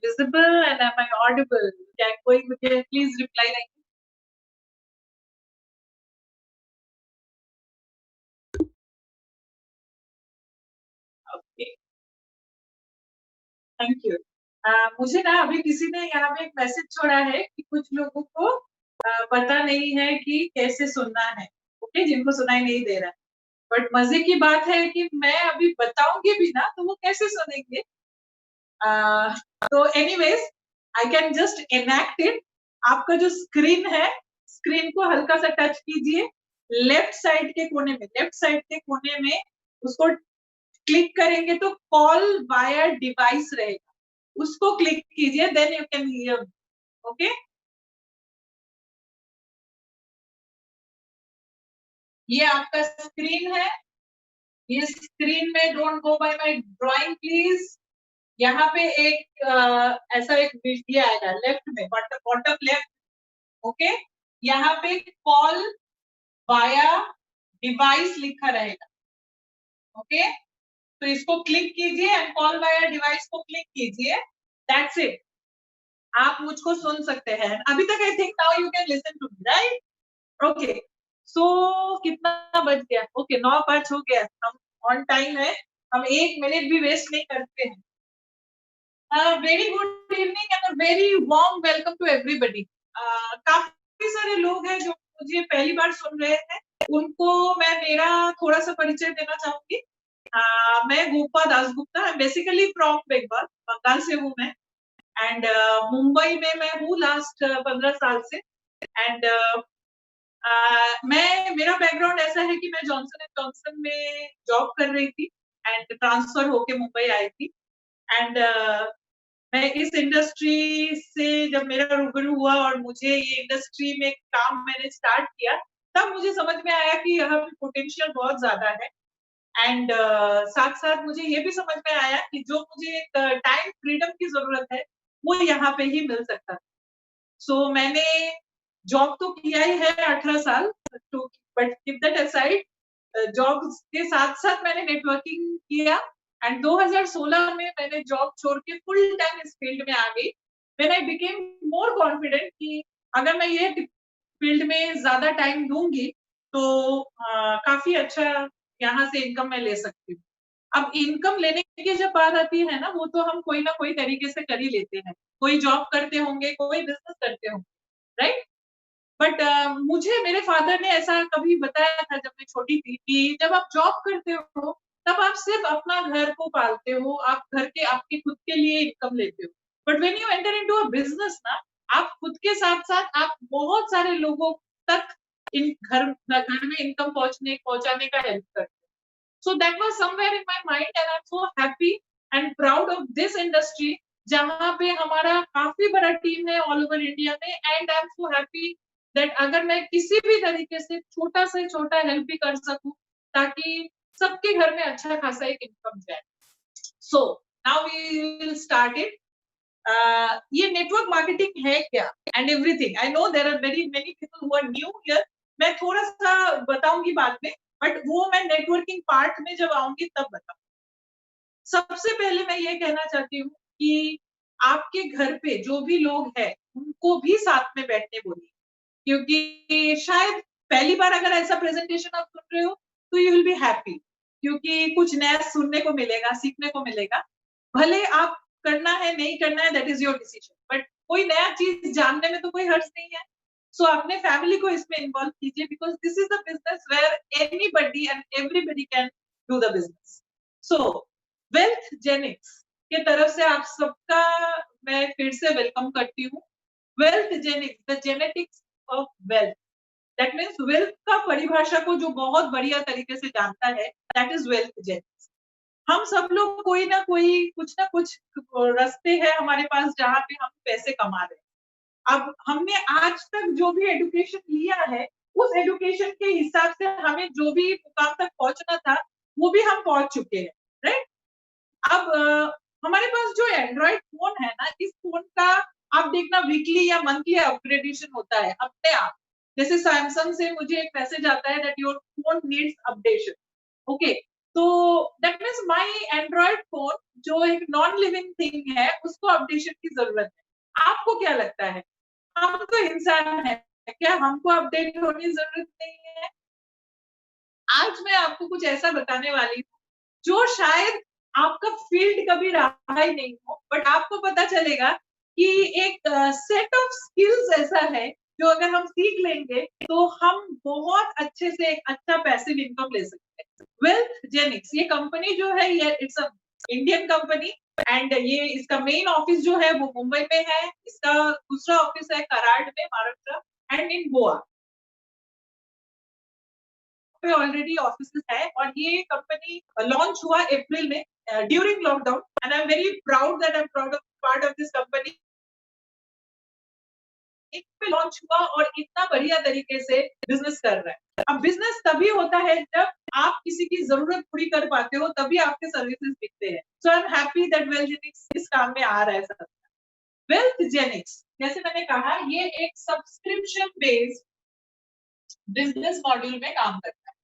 visible and am I audible? क्या कोई मुझे please reply like okay, thank you. मुझे ना अभी किसी ने यहाँ पे एक मैसेज छोड़ा है कि कुछ लोगों को पता नहीं है कि कैसे सुनना है, ओके, जिनको सुनाई नहीं दे रहा है। बट मजे की बात है कि मैं अभी बताऊंगी भी ना तो वो कैसे सुनेंगे। तो anyways I can just enact it. आपका जो स्क्रीन है, स्क्रीन को हल्का सा टच कीजिए, लेफ्ट साइड के कोने में, लेफ्ट साइड के कोने में उसको क्लिक करेंगे तो कॉल वाया डिवाइस रहेगा, उसको क्लिक कीजिए, then you can hear, okay. ये आपका स्क्रीन है, ये स्क्रीन में don't go by my drawing please. यहाँ पे एक ऐसा एक ये आएगा लेफ्ट में, बॉटम लेफ्ट, ओके। यहाँ पे कॉल वाया डिवाइस लिखा रहेगा, ओके। तो इसको क्लिक कीजिए एंड कॉल वाया डिवाइस को क्लिक कीजिए, दैट्स इट। आप मुझको सुन सकते हैं अभी तक। I think now you can listen to me, right? Okay, so कितना बज गया? ओके, 9:05 हो गया, हम ऑन टाइम है, हम 1 मिनट भी वेस्ट नहीं करते हैं। Very good evening and very warm welcome to everybody. काफी सारे लोग हैं जो मुझे पहली बार सुन रहे हैं, उनको मैं मेरा थोड़ा सा परिचय देना चाहूंगी। मैं गोपा दासगुप्ता, बेसिकली फ्रॉम बंगाल, बंगाल से हूँ मैं। एंड मुंबई में मैं हूँ लास्ट 15 साल से। एंड मैं, मेरा बैकग्राउंड ऐसा है कि मैं जॉनसन एंड जॉनसन में जॉब कर रही थी एंड ट्रांसफर होके मुंबई आई थी। एंड मैं इस इंडस्ट्री से जब मेरा रूबरू हुआ और मुझे ये इंडस्ट्री में काम मैंने स्टार्ट किया, तब मुझे समझ में आया कि यहाँ पे पोटेंशियल बहुत ज्यादा है। एंड साथ साथ मुझे ये भी समझ में आया कि जो मुझे एक टाइम फ्रीडम की जरूरत है वो यहाँ पे ही मिल सकता है। सो मैंने जॉब तो किया ही है 18 साल, तो but keep that aside, job के साथ साथ मैंने नेटवर्किंग किया। एंड 2016 में मैंने जॉब छोड़ के फुल टाइम इस फील्ड में आ गई। When I became more confident कि अगर मैं ये फील्ड में ज्यादा टाइम दूंगी तो काफी अच्छा यहाँ से इनकम मैं ले सकती हूँ। अब इनकम लेने की जब बात आती है ना, वो तो हम कोई ना कोई तरीके से कर ही लेते हैं। कोई जॉब करते होंगे, कोई बिजनेस करते होंगे, राइट? बट मुझे मेरे फादर ने ऐसा कभी बताया था जब मैं छोटी थी कि जब आप जॉब करते हो तब आप सिर्फ अपना घर को पालते हो, आप घर के आपके खुद के लिए इनकम लेते हो। But when you enter into a business ना, आप खुद के साथ साथ आप बहुत सारे लोगों तक इन घर में इनकम पहुंचाने का हेल्प करते हो। So that was somewhere in my mind and I'm so happy and proud of this industry जहाँ पे हमारा काफी बड़ा टीम है ऑल ओवर इंडिया में। And I am so happy that अगर मैं किसी भी तरीके से छोटा से छोटा हेल्प भी कर सकूं ताकि सबके घर में अच्छा खासा एक इनकम जाए। So now we will start it. ये नेटवर्क मार्केटिंग है क्या and everything. I know there are very many people who are new here. मैं थोड़ा सा बताऊंगी बाद में, बट वो मैं नेटवर्किंग पार्ट में जब आऊंगी तब बताऊंगी। सबसे पहले मैं ये कहना चाहती हूँ कि आपके घर पे जो भी लोग हैं उनको भी साथ में बैठने बोलिए, क्योंकि शायद पहली बार अगर ऐसा प्रेजेंटेशन आप सुन रहे हो तो यू विल बी हैप्पी, क्योंकि कुछ नया सुनने को मिलेगा, सीखने को मिलेगा। भले आप करना है नहीं करना है that is your decision, but कोई नया चीज जानने में तो कोई हर्ज नहीं है। सो अपने फैमिली को इसमें इन्वॉल्व कीजिए because this is the business where anybody and everybody can do the business. So Wealth Genics के तरफ से आप सबका मैं फिर से वेलकम करती हूँ। Wealth Genics, the genetics of wealth, that means wealth का परिभाषा को जो बहुत बढ़िया तरीके से जानता है, दैट इज वेल्थ जेनिक्स। हम सब लोग कोई ना कोई कुछ ना कुछ रास्ते हैं हमारे पास जहाँ पे हम पैसे कमा रहे हैं। अब हमने आज तक जो भी एजुकेशन लिया है उस एजुकेशन के हिसाब से हमें जो भी मुकाम तक पहुंचना था वो भी हम पहुंच चुके हैं, राइट? अब हमारे पास जो एंड्रॉइड फोन है ना, इस फोन का आप देखना वीकली या मंथली अपग्रेडेशन होता है अपने आप। जैसे सैमसंग से मुझे एक मैसेज आता है that your phone needs updation, okay. तो that means my Android phone जो एक नॉन लिविंग थिंग है उसको अपडेशन की जरूरत है। आपको क्या लगता है? हम तो इंसान है, क्या हमको अपडेट होने की जरूरत नहीं है? आज मैं आपको कुछ ऐसा बताने वाली हूँ जो शायद आपका फील्ड कभी रहा ही नहीं हो, बट आपको पता चलेगा कि एक सेट ऑफ स्किल्स ऐसा है जो अगर हम सीख लेंगे तो हम बहुत अच्छे से एक अच्छा पैसिव इनकम ले सकते हैं। वेल्थ जेनिक्स ये कंपनी जो है ये it's a Indian company and ये इसका मेन ऑफिस जो है वो मुंबई में है, इसका दूसरा ऑफिस है कराड़ में महाराष्ट्र एंड इन गोवा पे ऑलरेडी ऑफिसेस है और ये कंपनी लॉन्च हुआ अप्रैल में during lockdown and I am very proud that I am proud of part of this company. एक पे लॉन्च हुआ और इतना बढ़िया तरीके से बिजनेस कर रहा है। अब बिजनेस तभी होता है जब आप किसी की जरूरत पूरी कर पाते हो, तभी आपके सर्विसेज बिकते हैं। So I am happy that Wealth Genics इस काम में आ रहा है सब। वेल्थ जेनिक्स जैसे मैंने कहा ये एक सब्सक्रिप्शन बेस्ड बिजनेस मॉड्यूल में काम करता है।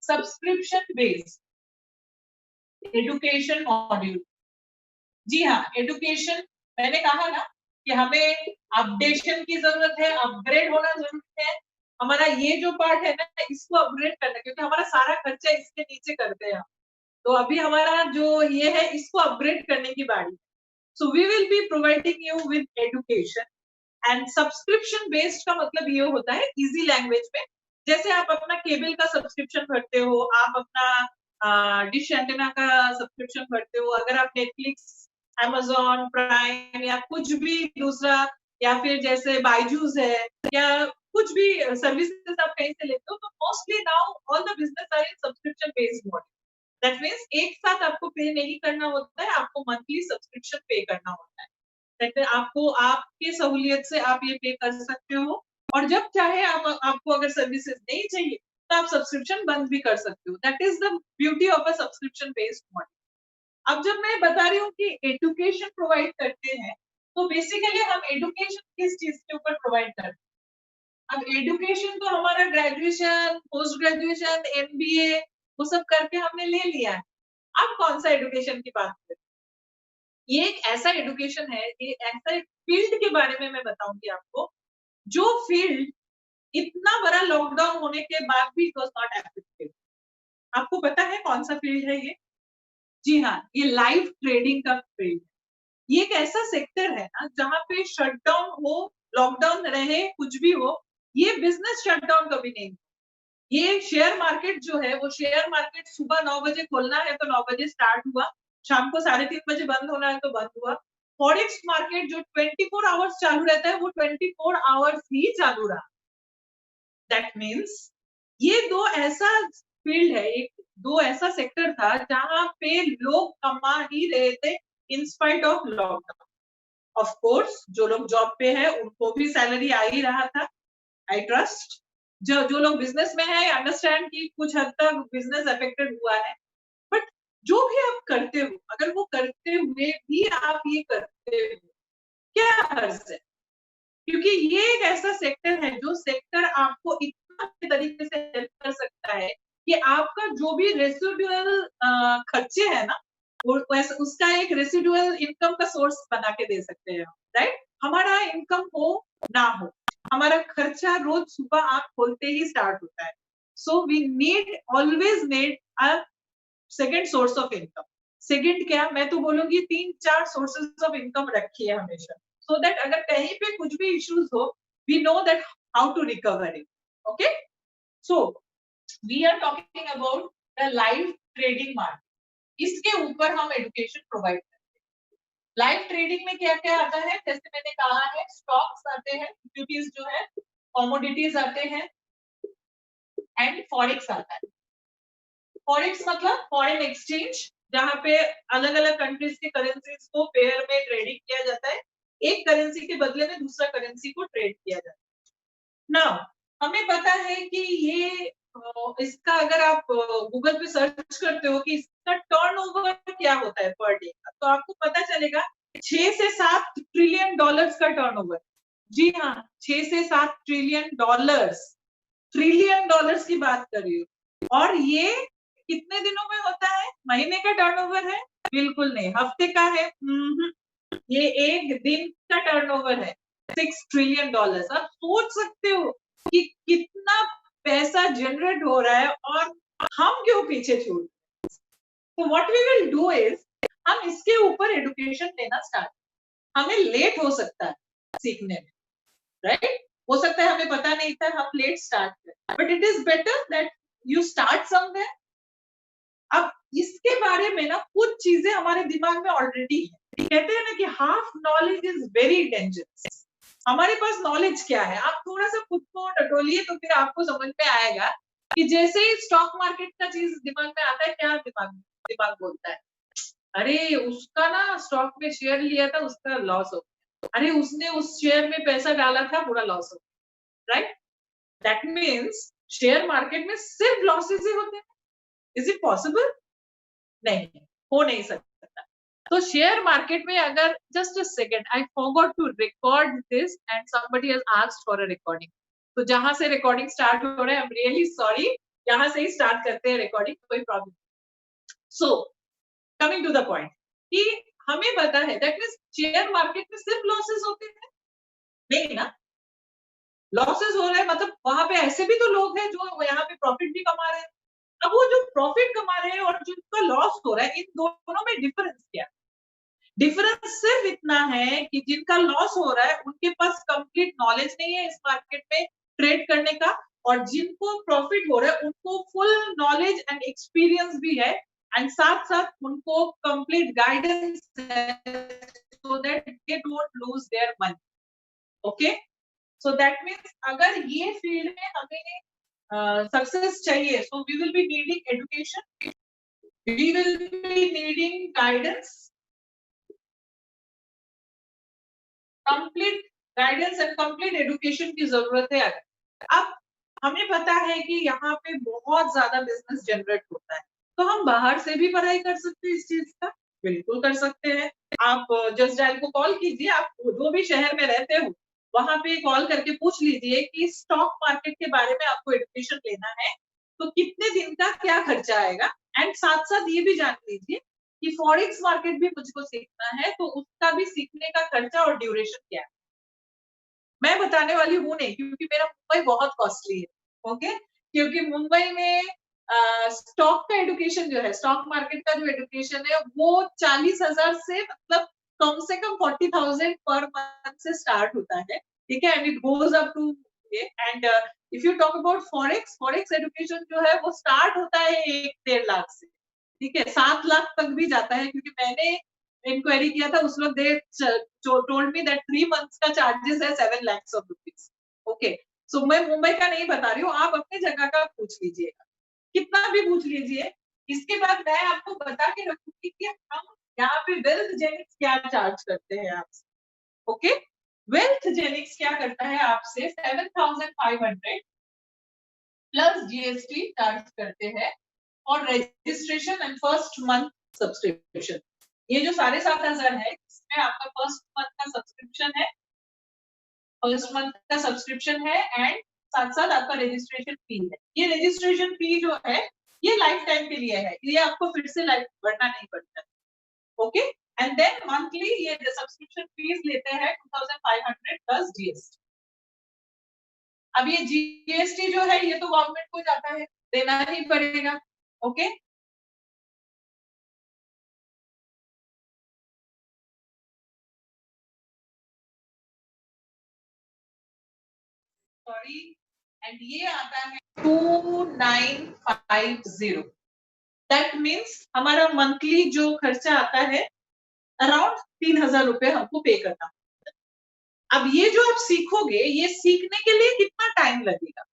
Subscription based education module. जी हाँ, एजुकेशन मैंने कहा ना कि हमें अपडेशन की जरूरत है, अपग्रेड होना जरूरी है। हमारा ये जो पार्ट है ना इसको अपग्रेड करना, क्योंकि हमारा सारा खर्चा इसके नीचे करते हैं। तो अभी हमारा जो ये है इसको अपग्रेड करने की बारी। So we will be providing you with education and subscription based का मतलब ये होता है इजी लैंग्वेज में, जैसे आप अपना केबल का सब्सक्रिप्शन भरते हो, आप अपना डिश एंटेना का सब्सक्रिप्शन भरते हो, अगर आप नेटफ्लिक्स, Amazon प्राइम या कुछ भी दूसरा या फिर जैसे बायजूस है या कुछ भी सर्विसेज आप कहीं से लेते हो, तो mostly now all the business are in subscription based model. That means एक साथ आपको पे नहीं करना होता है, आपको मंथली सब्सक्रिप्शन पे करना होता है। दैट आपको आपके सहूलियत से आप ये पे कर सकते हो और जब चाहे आपको अगर सर्विसेज नहीं चाहिए तो आप सब्सक्रिप्शन बंद भी कर सकते हो। That is the beauty of a subscription based model. अब जब मैं बता रही हूँ कि एजुकेशन प्रोवाइड करते हैं, तो बेसिकली हम एजुकेशन किस चीज के ऊपर प्रोवाइड करते हैं? अब एजुकेशन तो हमारा ग्रेजुएशन, पोस्ट ग्रेजुएशन, एमबीए वो सब करके हमने ले लिया है। अब कौन सा एजुकेशन की बात करें? ये एक ऐसा एजुकेशन है, ये ऐसा एक फील्ड के बारे में मैं बताऊंगी आपको, जो फील्ड इतना बड़ा लॉकडाउन होने के बाद भी इट वाज नॉट एफेक्टेड। आपको पता है कौन सा फील्ड है ये? जी हाँ, ये लाइव ट्रेडिंग का फील्ड। ये एक ऐसा सेक्टर है ना जहाँ पे शटडाउन हो, लॉकडाउन रहे, कुछ भी हो, ये बिजनेस शटडाउन कभी नहीं। ये शेयर मार्केट जो है वो शेयर मार्केट सुबह 9 बजे खोलना है तो 9 बजे स्टार्ट हुआ, शाम को 3:30 बजे बंद होना है तो बंद हुआ। फॉरेक्स मार्केट जो 24 आवर्स चालू रहता है वो 24 आवर्स ही चालू रहा। दैट मीन्स ये दो ऐसा फील्ड है, एक दो ऐसा सेक्टर था जहां पे लोग कमा ही रहे थे in spite of lockdown. Of course जो लोग जॉब पे है उनको भी सैलरी आ ही रहा था, आई ट्रस्ट। जो जो लोग बिजनेस में है अंडरस्टैंड कि कुछ हद तक बिजनेस अफेक्टेड हुआ है, बट जो भी आप करते हो अगर वो करते हुए भी आप ये करते हो, क्या हर्ज है? क्योंकि ये एक ऐसा सेक्टर है जो सेक्टर आपको इतना अच्छे तरीके से हेल्प कर सकता है कि आपका जो भी रेसिडुअल खर्चे है ना वो उसका एक रेसिडुअल इनकम का सोर्स बना के दे सकते हैं, राइट? हमारा इनकम हो ना हो, हमारा खर्चा रोज सुबह आंख खोलते ही स्टार्ट होता है। So we need always need a second source of income. Second क्या, मैं तो बोलूंगी 3-4 सोर्सेज ऑफ इनकम रखिए हमेशा, so that अगर कहीं पे कुछ भी इश्यूज हो, we know that how to recover it. Okay? So we are talking about the live trading market. इसके ऊपर हम एजुकेशन प्रोवाइड करते हैं। लाइव ट्रेडिंग में क्या क्या आता है? जैसे मैंने कहा है, स्टॉक्स आते हैं, इक्विटीज जो है, कमोडिटीज आते हैं एंड फॉरेक्स आता है। फॉरेक्स मतलब फॉरेन एक्सचेंज, जहाँ पे अलग अलग कंट्रीज के करेंसीज को पेयर में ट्रेडिंग किया जाता है, एक करेंसी के बदले में दूसरा करेंसी को ट्रेड किया जाता है। नाउ हमें पता है कि ये इसका अगर आप गूगल पे सर्च करते हो कि इसका टर्नओवर क्या होता है पर डे का, तो आपको पता चलेगा 6 से 7 ट्रिलियन डॉलर्स का टर्नओवर। जी हाँ, 6 से 7 ट्रिलियन डॉलर्स की बात कर रही हूँ। और ये कितने दिनों में होता है? महीने का टर्नओवर है? बिल्कुल नहीं। हफ्ते का है? ये एक दिन का टर्नओवर है, $6 ट्रिलियन। आप सोच सकते हो कि कितना पैसा जनरेट हो रहा है और हम क्यों पीछे छूट। तो what we will do is, हम इसके ऊपर एजुकेशन लेना स्टार्ट। हमें लेट हो सकता है सीखने में, राइट? हो सकता है हमें पता नहीं था, हम लेट स्टार्ट करें, but it is better that you start somewhere. अब इसके बारे में ना कुछ चीजें हमारे दिमाग में ऑलरेडी है। कहते हैं ना कि half knowledge is very dangerous. हमारे पास नॉलेज क्या है, आप थोड़ा सा खुद को टटोलिए तो फिर आपको समझ में आएगा कि जैसे ही स्टॉक मार्केट का चीज दिमाग में आता है, क्या दिमाग बोलता है, अरे उसका ना स्टॉक में शेयर लिया था, उसका लॉस हो गया, अरे उसने उस शेयर में पैसा डाला था, पूरा लॉस हो गया, right? That means share market में सिर्फ लॉसेस ही होते हैं। Is it possible? नहीं, हो नहीं सकता। तो शेयर मार्केट में अगर just a second, I forgot to record this and somebody has asked for a recording. तो जहां से रिकॉर्डिंग स्टार्ट हो रहा है, आई एम रियली सॉरी, यहां से ही स्टार्ट करते हैं रिकॉर्डिंग, कोई problem. So coming to the point कि हमें पता है दैट मींस शेयर मार्केट में सिर्फ लॉसेस होते हैं? नहीं ना। लॉसेस हो रहे हैं मतलब वहां पे ऐसे भी तो लोग हैं जो यहाँ पे प्रॉफिट भी कमा रहे हैं। अब वो जो प्रॉफिट कमा रहे हैं और जिनका लॉस हो रहा है, इन दोनों में डिफरेंस क्या है? डिफरेंस सिर्फ इतना है कि जिनका लॉस हो रहा है उनके पास कंप्लीट नॉलेज नहीं है इस मार्केट में ट्रेड करने का, और जिनको प्रॉफिट हो रहा है उनको फुल नॉलेज एंड एक्सपीरियंस भी है, एंड साथ साथ उनको कंप्लीट गाइडेंस है so that they don't lose their money. Okay, so that means अगर ये फील्ड में हमें सक्सेस चाहिए, so we will be needing education, we will be needing guidance, complete guidance and complete education की जरूरत है। अब हमें पता है कि यहाँ पे बहुत ज्यादा बिजनेस जनरेट होता है, तो हम बाहर से भी पढ़ाई कर सकते हैं इस चीज का, बिल्कुल कर सकते हैं। आप जस्ट डायल को कॉल कीजिए, आप जो भी शहर में रहते हो वहां पे कॉल करके पूछ लीजिए कि स्टॉक मार्केट के बारे में आपको एजुकेशन लेना है तो कितने दिन का क्या खर्चा आएगा, एंड साथ साथ ये भी जान लीजिए कि फॉरेक्स मार्केट भी मुझको सीखना है तो उसका भी सीखने का खर्चा और ड्यूरेशन क्या है। मैं बताने वाली हूँ नहीं, क्योंकि मेरा मुंबई बहुत कॉस्टली है। ओके, क्योंकि मुंबई में स्टॉक का एजुकेशन जो है, स्टॉक मार्केट का जो एजुकेशन है वो 40,000 से मतलब कम से कम 40,000 पर मंथ से स्टार्ट होता है, ठीक है, and it goes up to, and if you talk about forex, forex education जो है वो स्टार्ट होता है 1-1.5 लाख से, ठीक है, 7 लाख तक भी जाता है, क्योंकि मैंने इंक्वायरी किया था उस वक्त, they told me that 3 months का चार्जेस है 7 lakhs ऑफ रुपीज। ओके, सो मैं मुंबई का नहीं बता रही हूँ, आप अपने जगह का पूछ लीजिएगा, कितना भी पूछ लीजिए। इसके बाद मैं आपको बता के रखूंगी कि हम यहाँ पे वेल्थ जेनिक्स क्या चार्ज करते हैं आपसे। ओके, वेल्थ जेनिक्स क्या करता है आपसे 7,500 प्लस जीएसटी चार्ज करते हैं, और registration and first month subscription. ये जो 7,500 है इसमें आपका फर्स्ट मंथ का सब्सक्रिप्शन है, एंड साथ साथ आपका रजिस्ट्रेशन फी है। ये रजिस्ट्रेशन फी जो है ये लाइफ टाइम के लिए है, ये आपको फिर से लाइफ भरना नहीं पड़ता। ओके, एंड देन मंथली ये सब्सक्रिप्शन फीस लेते हैं 2,500 प्लस जीएसटी। अब ये जीएसटी जो है ये तो गवर्नमेंट को जाता है, देना ही पड़ेगा। ओके, सॉरी, एंड ये आता है 2,950। दैट मीन्स हमारा मंथली जो खर्चा आता है अराउंड 3,000 रुपए हमको पे करना। अब ये जो आप सीखोगे, ये सीखने के लिए कितना टाइम लगेगा?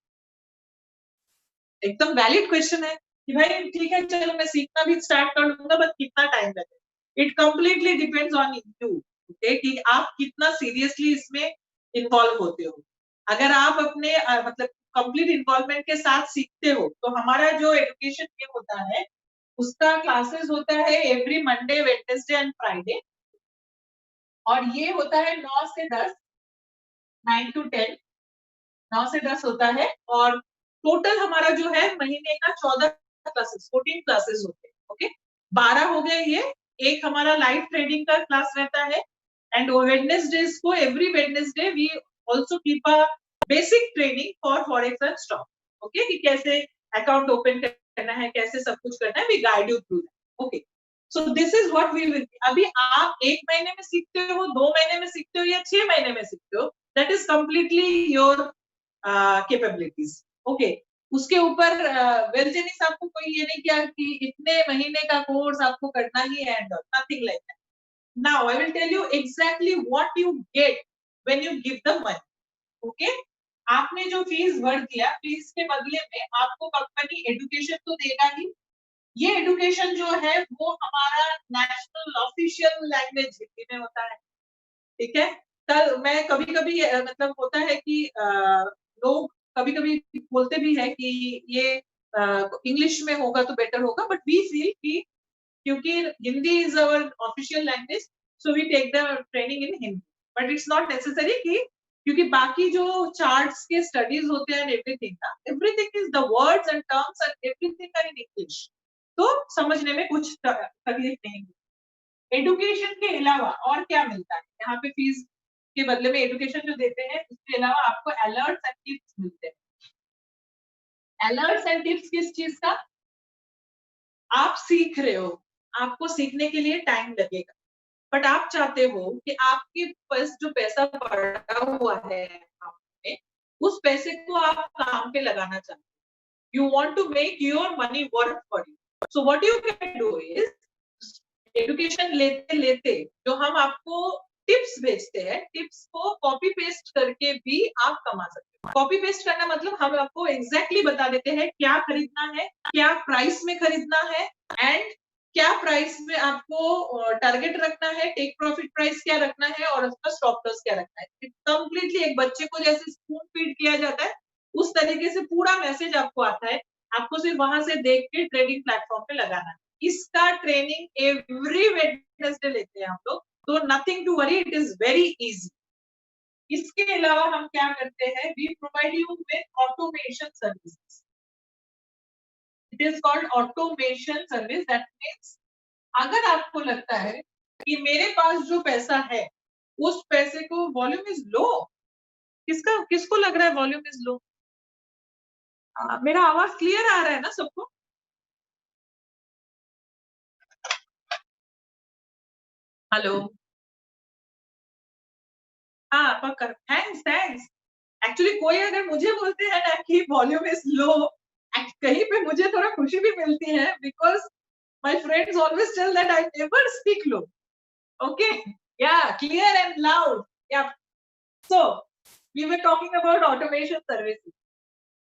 एकदम वैलिड क्वेश्चन है कि भाई ठीक है चलो मैं सीखना भी स्टार्ट कर लूंगा, बट कितना टाइम लगेगा? It completely depends on you, okay, कि आप कितना सीरियसली इसमें इन्वॉल्व होते हो। अगर आप अपने मतलब कंप्लीट इन्वॉल्वमेंट के साथ सीखते हो, तो हमारा जो एजुकेशन ये होता है उसका क्लासेस होता है every Monday, Wednesday and Friday, और ये होता है 9 से 10, 9 to 10, 9 से 10 होता है, और टोटल हमारा जो है महीने का 14 क्लासेस, 14 क्लासेस होते हैं, ओके। 12 हो गए ये, एक हमारा लाइव ट्रेडिंग का क्लास रहता है, एंड वेडनेसडेज को every Wednesday we also keep a basic training for forex and stock, okay, कि कैसे अकाउंट ओपन करना है, कैसे सब कुछ करना है, we guide you through that, okay. So this is what we will, अभी आप 1 महीने में सीखते हो, 2 महीने में सीखते हो या 6 महीने में सीखते हो, that is completely your capabilities, okay. उसके ऊपर वेलजेनिस आपको कोई ये नहीं किया कि इतने महीने का कोर्स आपको करना ही है, and nothing like that. Now I will tell you exactly what you get when you give the money, okay. आपने जो फीस भर दिया, फीस के बदले में आपको कंपनी एजुकेशन तो देगा ही। ये एजुकेशन जो है वो हमारा नेशनल ऑफिशियल लैंग्वेज हिंदी में होता है, ठीक है। कल मैं कभी-कभी मतलब होता है कि लोग कभी-कभी बोलते भी है कि ये इंग्लिश में होगा तो बेटर होगा, बट वी फील कि क्योंकि Hindi is our official language, so we take the training in Hindi, but it's not necessary कि, क्योंकि बाकी जो चार्ट्स के स्टडीज होते हैं everything is the words and terms and everything are in English, तो समझने में कुछ तकलीफ नहीं। एडुकेशन के अलावा और क्या मिलता है यहाँ पे, फीस के बदले में एडुकेशन जो देते हैं उसके अलावा आपको अलर्ट्स एंड टिप्स मिलते हैं। अलर्ट्स एंड टिप्स किस चीज का, आप सीख रहे हो, आपको सीखने के लिए टाइम लगेगा, बट आप चाहते हो कि आपके पास जो पैसा पड़ा हुआ है account में, उस पैसे को आप काम पे लगाना चाहते हो, you want to make your money work for you, so what you can do is education लेते लेते जो हम आपको टिप्स भेजते हैं, टिप्स को कॉपी पेस्ट करके भी आप कमा सकते हो। कॉपी पेस्ट करना मतलब हम आपको एग्जैक्टली बता देते हैं क्या खरीदना है, क्या प्राइस में खरीदना है, एंड क्या प्राइस में आपको टारगेट रखना है, टेक प्रॉफिट प्राइस क्या रखना है, और उसका स्टॉप लॉस क्या रखना है। कंप्लीटली एक बच्चे को जैसे स्पून फीड किया जाता है, उस तरीके से पूरा मैसेज आपको आता है, आपको सिर्फ वहां से देख के ट्रेडिंग प्लेटफॉर्म पे लगाना है। इसका ट्रेनिंग एवरी वेडनेसडे लेते हैं हम लोग, तो nothing to worry, it is very easy. इसके अलावा हम क्या करते हैं, we provide you with automation services. It is called automation service, that means अगर आपको लगता है कि मेरे पास जो पैसा है उस पैसे को, वॉल्यूम इज लो, किसको लग रहा है वॉल्यूम इज लो? मेरा आवाज क्लियर आ रहा है ना सबको? हेलो, हाँ पक्का, थैंक्स थैंक्स। एक्चुअली कोई अगर मुझे बोलते हैं ना कि वॉल्यूम इज लो, कहीं पे मुझे थोड़ा खुशी भी मिलती है, because my friends always tell that I never speak low, okay, yeah clear and loud, yeah. So we were talking about automation services.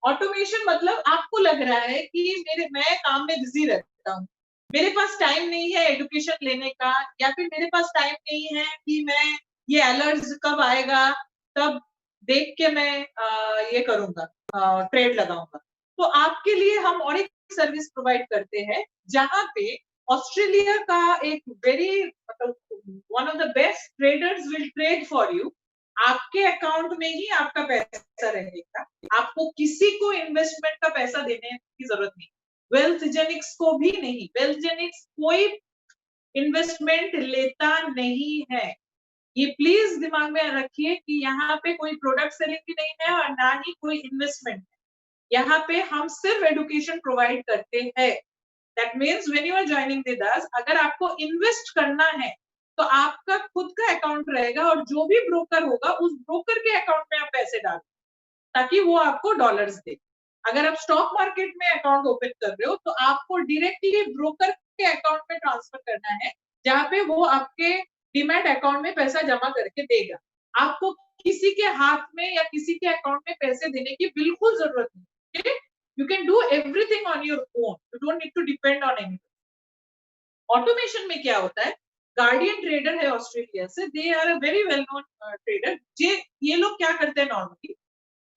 Automation मतलब आपको लग रहा है कि मैं काम में बिजी रहता हूँ, मेरे पास टाइम नहीं है एजुकेशन लेने का, या फिर मेरे पास टाइम नहीं है कि मैं ये अलर्ट्स कब आएगा तब देख के मैं ये करूंगा, ट्रेड लगाऊंगा। तो आपके लिए हम और एक सर्विस प्रोवाइड करते हैं, जहां पे ऑस्ट्रेलिया का एक वेरी मतलब one of the best traders will trade for you. आपके अकाउंट में ही आपका पैसा रहेगा, आपको किसी को इन्वेस्टमेंट का पैसा देने की जरूरत नहीं, वेल्थजेनिक्स को भी नहीं, वेल्थजेनिक्स कोई इन्वेस्टमेंट लेता नहीं है। ये प्लीज दिमाग में रखिए कि यहाँ पे कोई प्रोडक्ट सेलिंग भी नहीं है और ना ही कोई इन्वेस्टमेंट है, यहाँ पे हम सिर्फ एजुकेशन प्रोवाइड करते हैं। That means when you are joining with us, अगर आपको इन्वेस्ट करना है तो आपका खुद का अकाउंट रहेगा, और जो भी ब्रोकर होगा उस ब्रोकर के अकाउंट में आप पैसे डालें ताकि वो आपको डॉलर्स दे। अगर आप स्टॉक मार्केट में अकाउंट ओपन कर रहे हो तो आपको डायरेक्टली ब्रोकर के अकाउंट में ट्रांसफर करना है, जहां पे वो आपके डीमैट अकाउंट में पैसा जमा करके देगा। आपको किसी के हाथ में या किसी के अकाउंट में पैसे देने की बिल्कुल जरूरत नहीं। You can do everything on your own, you don't need to depend on any. Automation में क्या होता है, गार्डियन ट्रेडर है ऑस्ट्रेलिया से, they are a very well known trader. ये लोग क्या करते हैं नॉर्मली,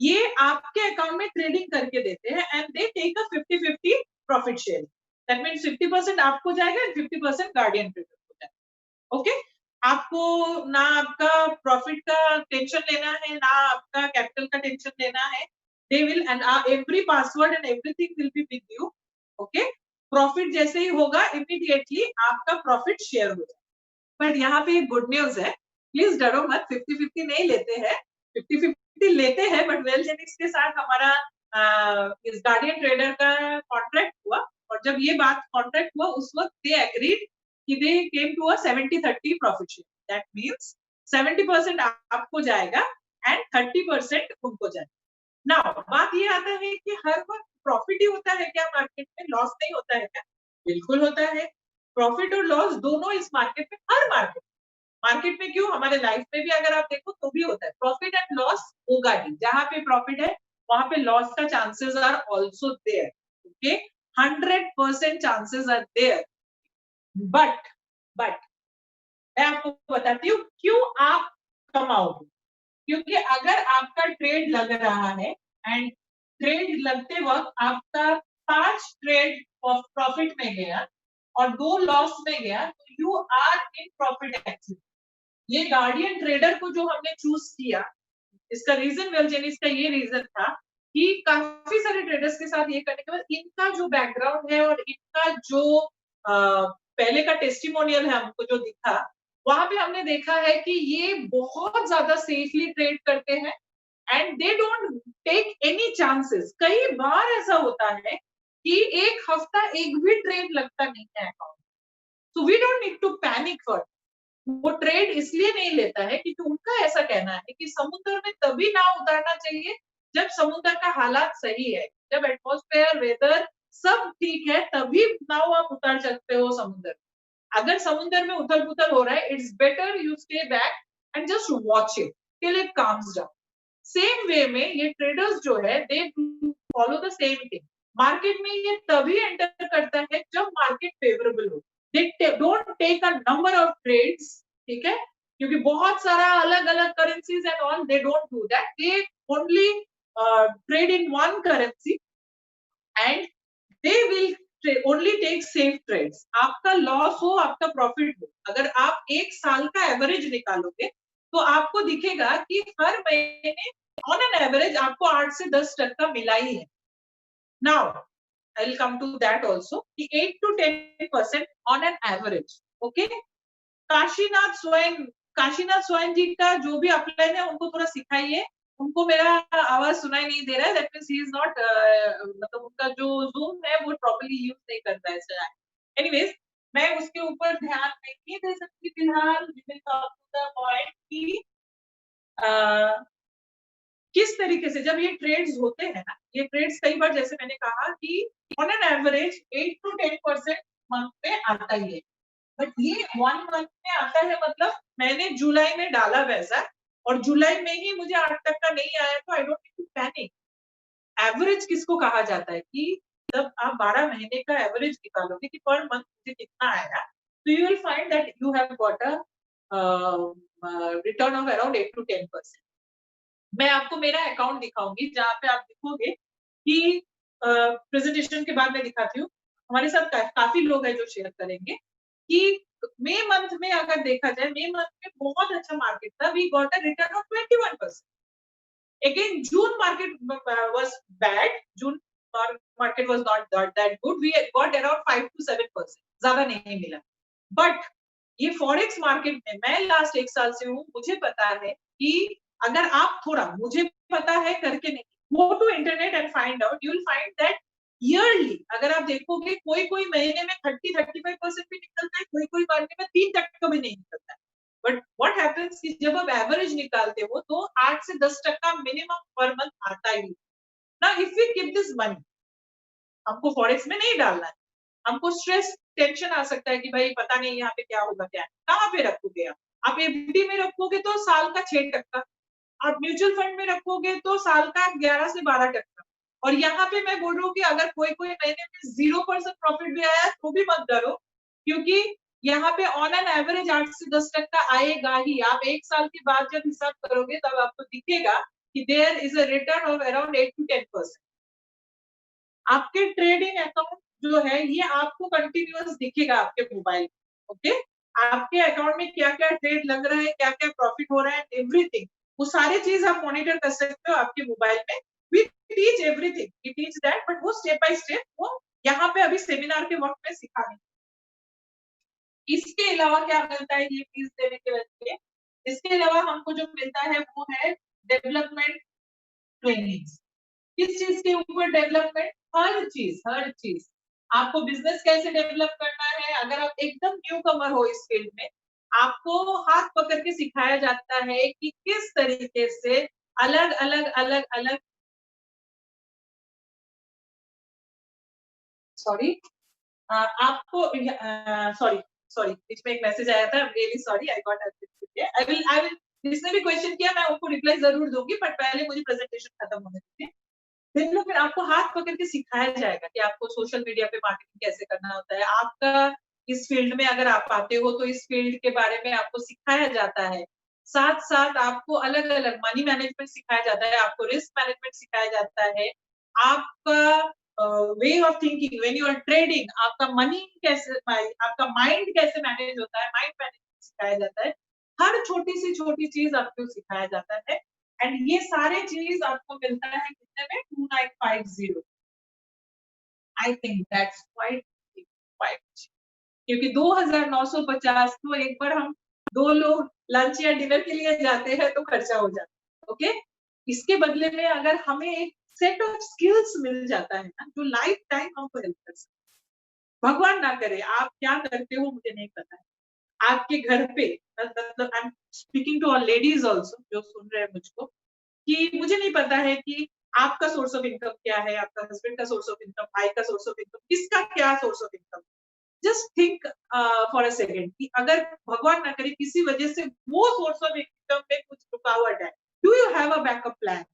ये आपके अकाउंट में ट्रेडिंग करके देते हैं, and they take a 50-50 profit share. That means 50% आपको जाएगा एंड 50% गार्डियन ट्रेडर को जाएगा, ओके। आपको ना आपका प्रॉफिट का टेंशन लेना है, ना आपका कैपिटल का टेंशन लेना है। They will, and every password and everything will be with you. Okay, profit जैसे ही होगा इमीडिएटली आपका प्रॉफिट शेयर हो जाए। बट यहाँ पे एक गुड न्यूज है, प्लीज डरो मत, 50-50 नहीं लेते हैं, 50-50 लेते हैं, बट वेलजेनिक्स के साथ हमारा इस गार्डियन ट्रेडर का कॉन्ट्रैक्ट हुआ, और जब ये बात कॉन्ट्रैक्ट हुआ उस वक्त दे एग्रीड कि they came to a 70-30 profit share. That means 70% आपको जाएगा एंड 30% उनको जाएगा। नाउ बात ये आता है कि हर वक्त प्रॉफिट ही होता है क्या मार्केट में, लॉस नहीं होता है क्या? बिल्कुल होता है, प्रॉफिट और लॉस दोनों इस मार्केट में, हर मार्केट में क्यों, हमारे लाइफ में भी अगर आप देखो तो भी होता है, प्रॉफिट एंड लॉस होगा ही, जहां पे प्रॉफिट है वहां पे लॉस का chances are also there, okay, 100% chances are there. But मैं आपको बताती हूँ क्यों आप कमाओगे, क्योंकि अगर आपका ट्रेड लग रहा है एंड ट्रेड लगते वक्त आपका 5 ट्रेड प्रॉफिट में गया और 2 लॉस में गया, तो you are in profit actually. ये गार्डियन ट्रेडर को जो हमने चूज किया, इसका रीजन वेलजेनिस का ये रीजन था कि काफी सारे ट्रेडर्स के साथ ये करने के बाद इनका जो बैकग्राउंड है और इनका जो पहले का टेस्टिमोनियल है हमको जो दिखा, वहां पे हमने देखा है कि ये बहुत ज्यादा सेफली ट्रेड करते हैं and they don't take any chances. कई बार ऐसा होता है कि एक हफ्ता एक भी ट्रेड लगता नहीं है account, so we don't need to panic for, वो ट्रेड इसलिए नहीं लेता है क्योंकि उनका ऐसा कहना है कि समुद्र में तभी नाव उतारना चाहिए जब समुद्र का हालात सही है, जब एटमॉस्फेयर वेदर सब ठीक है तभी नाव आप उतार सकते हो समुद्र। अगर समुद्र में उथल पुथल हो रहा है, it's better you stay back and just watch it till it calms down. Same way में ये ट्रेडर्स जो है they follow the same thing, market में ये तभी एंटर करता है जब मार्केट फेवरेबल हो, they don't take a number of trades, ठीक है, क्योंकि बहुत सारा अलग अलग currencies and all, they don't do that, they only trade in one currency and they will only take safe trades. आपका लॉस हो आपका प्रॉफिट हो, अगर आप एक साल का एवरेज निकालोगे तो आपको दिखेगा कि हर महीने ऑन एन एवरेज आपको 8 से 10% मिला ही है। Now I will come to that also कि 8 to 10% on an average, okay. Kashinath स्वयं जी का जो भी अपलाइन है उनको थोड़ा सिखाइए, उनको मेरा आवाज सुनाई नहीं दे रहा है, that means he is not, मतलब उनका जो जूम है वो प्रॉपर्ली यूज नहीं करता है शायद। एनीवेज मैं उसके ऊपर ध्यान नहीं दे सकती फिलहाल, we will come to the point कि किस तरीके से जब ये ट्रेड्स होते हैं ना, ये ट्रेड्स कई बार जैसे मैंने कहा कि on an average 8 to 10% month में आता ही है, बट ये 1 मंथ में आता है, मतलब मैंने जुलाई में डाला वैसा और जुलाई में ही मुझे 8 तक का नहीं आया, तो I don't need to panic. Average किसको कहा जाता है कि जब आप 12 महीने का एवरेज निकालोगे कि पर मंथ मुझे कितना आएगा, तो you will find that you have got a return of around 8 to 10%। मैं आपको मेरा अकाउंट दिखाऊंगी जहाँ पे आप देखोगे कि प्रेजेंटेशन के बाद मैं दिखाती हूँ, हमारे साथ काफी लोग हैं जो शेयर करेंगे कि मई मंथ में अगर देखा जाए, मई मंथ में बहुत अच्छा मार्केट था, we got a return of 21%। Again June market was bad, June market was not that good, we got around 5 to 7%, ज्यादा नहीं मिला। बट ये फॉरेक्स मार्केट में मैं लास्ट 1 साल से हूँ, मुझे पता है कि अगर आप थोड़ा, मुझे पता है करके नहीं, go to internet and find out, you will find that yearly अगर आप देखोगे कोई महीने में 30-35% भी निकलता है, कोई महीने में 3% भी नहीं निकलता है। बट व्हाट हैपेंस कि जब आप एवरेज निकालते हो तो 8 से 10% मिनिमम पर मंथ आता ही। ना if we keep this money, हमको फॉरेक्स में नहीं डालना है, हमको स्ट्रेस टेंशन आ सकता है कि भाई पता नहीं यहाँ पे क्या होगा, क्या है, कहाँ पे रखोगे आप एफडी में रखोगे तो साल का 6%, आप म्यूचुअल फंड में रखोगे तो साल का 11 से 12%। और यहाँ पे मैं बोल रहा हूँ कि अगर कोई महीने में 0% प्रॉफिट भी आया तो भी मत डरो, क्योंकि यहाँ पे ऑन एन एवरेज 8 से 10% आएगा ही। आप 1 साल के बाद जब हिसाब करोगे तब आपको दिखेगा कि there is a return of around 8 to 10%। आपके ट्रेडिंग अकाउंट जो है ये आपको कंटिन्यूअस दिखेगा आपके मोबाइल में, ओके। आपके अकाउंट में क्या क्या ट्रेड लग रहा है, क्या क्या प्रॉफिट हो रहा है, एवरीथिंग, वो सारी चीज आप मॉनिटर कर सकते हो आपके मोबाइल में। We teach everything, we teach that, but वो स्टेप बाय स्टेप वो यहाँ पे अभी सेमिनार के वक्त में सिखाने। इसके अलावा क्या मिलता है ये फीस देने के वजह से? इसके अलावा हमको जो मिलता है वो है डेवलपमेंट ट्रेनिंग। किस चीज के ऊपर डेवलपमेंट? हर चीज। आपको बिजनेस कैसे डेवलप करना है, अगर आप एकदम न्यू कमर हो इस फील्ड में, आपको हाथ पकड़ के सिखाया जाता है कि किस तरीके से अलग अलग अलग अलग सॉरी आपको सॉरी बीच में एक मैसेज आया था, really sorry, I got I will जिसने भी क्वेश्चन किया मैं उनको रिप्लाई जरूर दूंगी, बट पहले मुझे प्रेजेंटेशन खत्म होने दीजिए। डेवलपमेंट आपको हाथ पकड़ के सिखाया जाएगा कि आपको सोशल मीडिया पे मार्केटिंग कैसे करना होता है। आपका इस फील्ड में अगर आप आते हो तो इस फील्ड के बारे में आपको सिखाया जाता है। साथ साथ आपको अलग अलग मनी मैनेजमेंट सिखाया जाता है, आपको रिस्क मैनेजमेंट सिखाया जाता है, आपका way of thinking when you are trading, आपका मनी कैसे, आपका माइंड कैसे मैनेज होता है, माइंड मैनेजमेंट सिखाया जाता है। हर छोटी चीज आपको सिखाया जाता है। एंड ये सारे चीज आपको मिलता है कितने में? 2950। I think that's quite quite, क्योंकि 2950 तो एक बार हम दो लोग लंच या डिनर के लिए जाते हैं तो खर्चा हो जाता है। ओके, इसके बदले में अगर हमें एक सेट ऑफ स्किल्स मिल जाता है ना, जो लाइफ टाइम हमको हेल्प कर सकते। भगवान ना करे आप क्या करते हो मुझे नहीं पता है, आपके घर पे, मतलब I am speaking to all ladies also जो सुन रहे हैं मुझको, कि मुझे नहीं पता है कि आपका सोर्स ऑफ इनकम क्या है, आपका हस्बैंड का सोर्स ऑफ इनकम, भाई का सोर्स ऑफ इनकम, किसका क्या source of income. Just think for a second कि अगर भगवान ना करे किसी वजह से वो सोर्स ऑफ इनकम में कुछ रुकावट है, do you have a backup plan?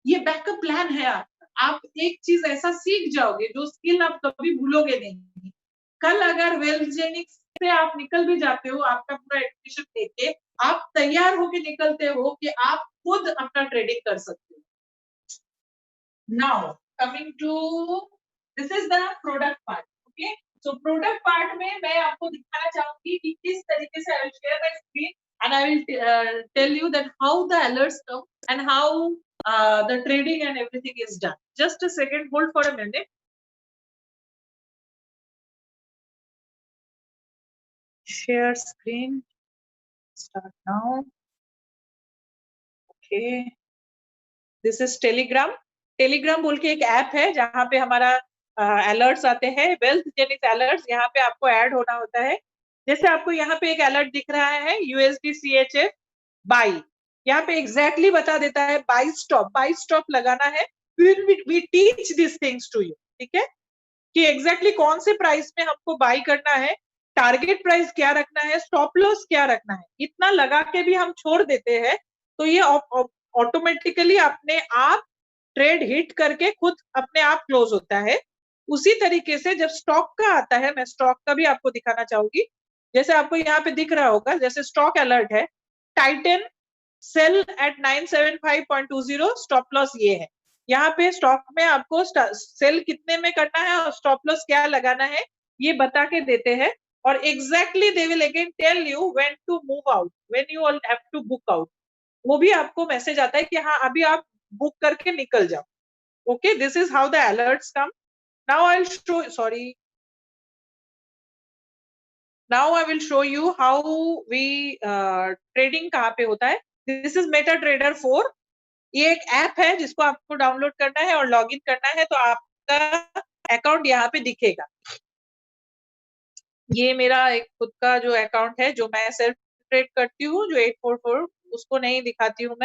ये बैकअप प्लान है आपका। आप एक चीज ऐसा सीख जाओगे जो स्किल आप कभी भूलोगे नहीं। कल अगर वेल्थजेनिक्स से आप निकल भी जाते हो, आपका पूरा एजुकेशन देके आप तैयार होके निकलते हो कि आप खुद अपना ट्रेडिंग कर सकते हो। Now coming to this is the product part. Okay, so product part में मैं आपको दिखाना चाहूंगी कि किस तरीके से I will share my screen and I will tell you that how the alerts come and how the trading and everything is done. Just a second, hold for a minute. Share screen. Start now. Okay. This is Telegram. Telegram बोल के एक app है जहाँ पे हमारा alerts आते हैं, wealth जेनिक्स alerts. यहाँ पे आपको ऐड होना होता है। जैसे आपको यहाँ पे एक अलर्ट दिख रहा है USD CHF बाई, यहाँ पे एग्जैक्टली बता देता है बाई स्टॉप लगाना है। We teach these things to you, ठीक है, कि एग्जैक्टली कौन से प्राइस में हमको बाई करना है, टारगेट प्राइस क्या रखना है, स्टॉप लॉस क्या रखना है। इतना लगा के भी हम छोड़ देते हैं तो ये ऑटोमेटिकली अपने आप ट्रेड हिट करके खुद अपने आप क्लोज होता है। उसी तरीके से जब स्टॉक का आता है, मैं स्टॉक का भी आपको दिखाना चाहूंगी। जैसे आपको यहाँ पे दिख रहा होगा, जैसे स्टॉक अलर्ट है, Titan sell at 975.20, stop loss ये है। यहाँ पे स्टॉक में आपको सेल कितने में करना है और स्टॉप लॉस क्या लगाना है ये बता के देते हैं। और exactly they will again tell you when to move out, when you have to book out. वो भी आपको मैसेज आता है कि हाँ अभी आप बुक करके निकल जाओ। Okay, this is how the alerts come. Now I will show, sorry, now I will show you how we trading कहाँ पे होता है। This is MetaTrader 4। ये एक ऐप है जिसको आपको डाउनलोड करना है और लॉगिन करना है तो आपका अकाउंट यहाँ पे दिखेगा। ये मेरा एक खुद का जो अकाउंट है जो मैं सेल्फ ट्रेड करती हूँ, जो 844, उसको नहीं दिखाती हूँ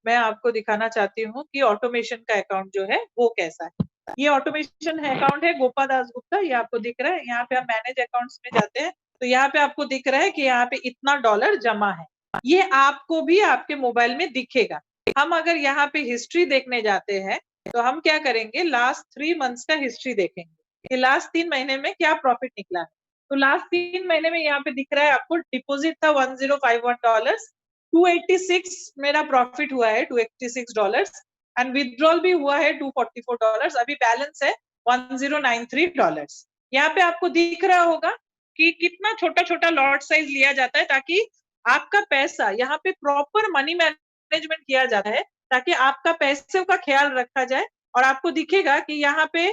मैं आपको दिखाना चाहती हूँ कि ऑटोमेशन का अकाउंट जो है वो कैसा है। ये ऑटोमेशन अकाउंट है गोपा दास गुप्ता, ये आपको दिख रहा है। यहाँ पे हम मैनेज अकाउंट्स में जाते हैं तो यहाँ पे आपको दिख रहा है कि यहाँ पे इतना डॉलर जमा है। ये आपको भी आपके मोबाइल में दिखेगा। हम अगर यहाँ पे हिस्ट्री देखने जाते हैं तो हम क्या करेंगे, लास्ट 3 मंथ्स का हिस्ट्री देखेंगे कि लास्ट 3 महीने में क्या प्रॉफिट निकला है। तो लास्ट 3 महीने में यहाँ पे दिख रहा है आपको, डिपॉजिट था $1051, 286 मेरा प्रॉफिट हुआ है, $286, एंड विथड्रॉल भी हुआ है $244। अभी बैलेंस है $1093। यहाँ पे आपको दिख रहा होगा कि कितना छोटा छोटा लॉट साइज लिया जाता है ताकि आपका पैसा यहाँ पे प्रॉपर मनी मैनेजमेंट किया जाता है, ताकि आपका पैसे का ख्याल रखा जाए। और आपको दिखेगा कि यहाँ पे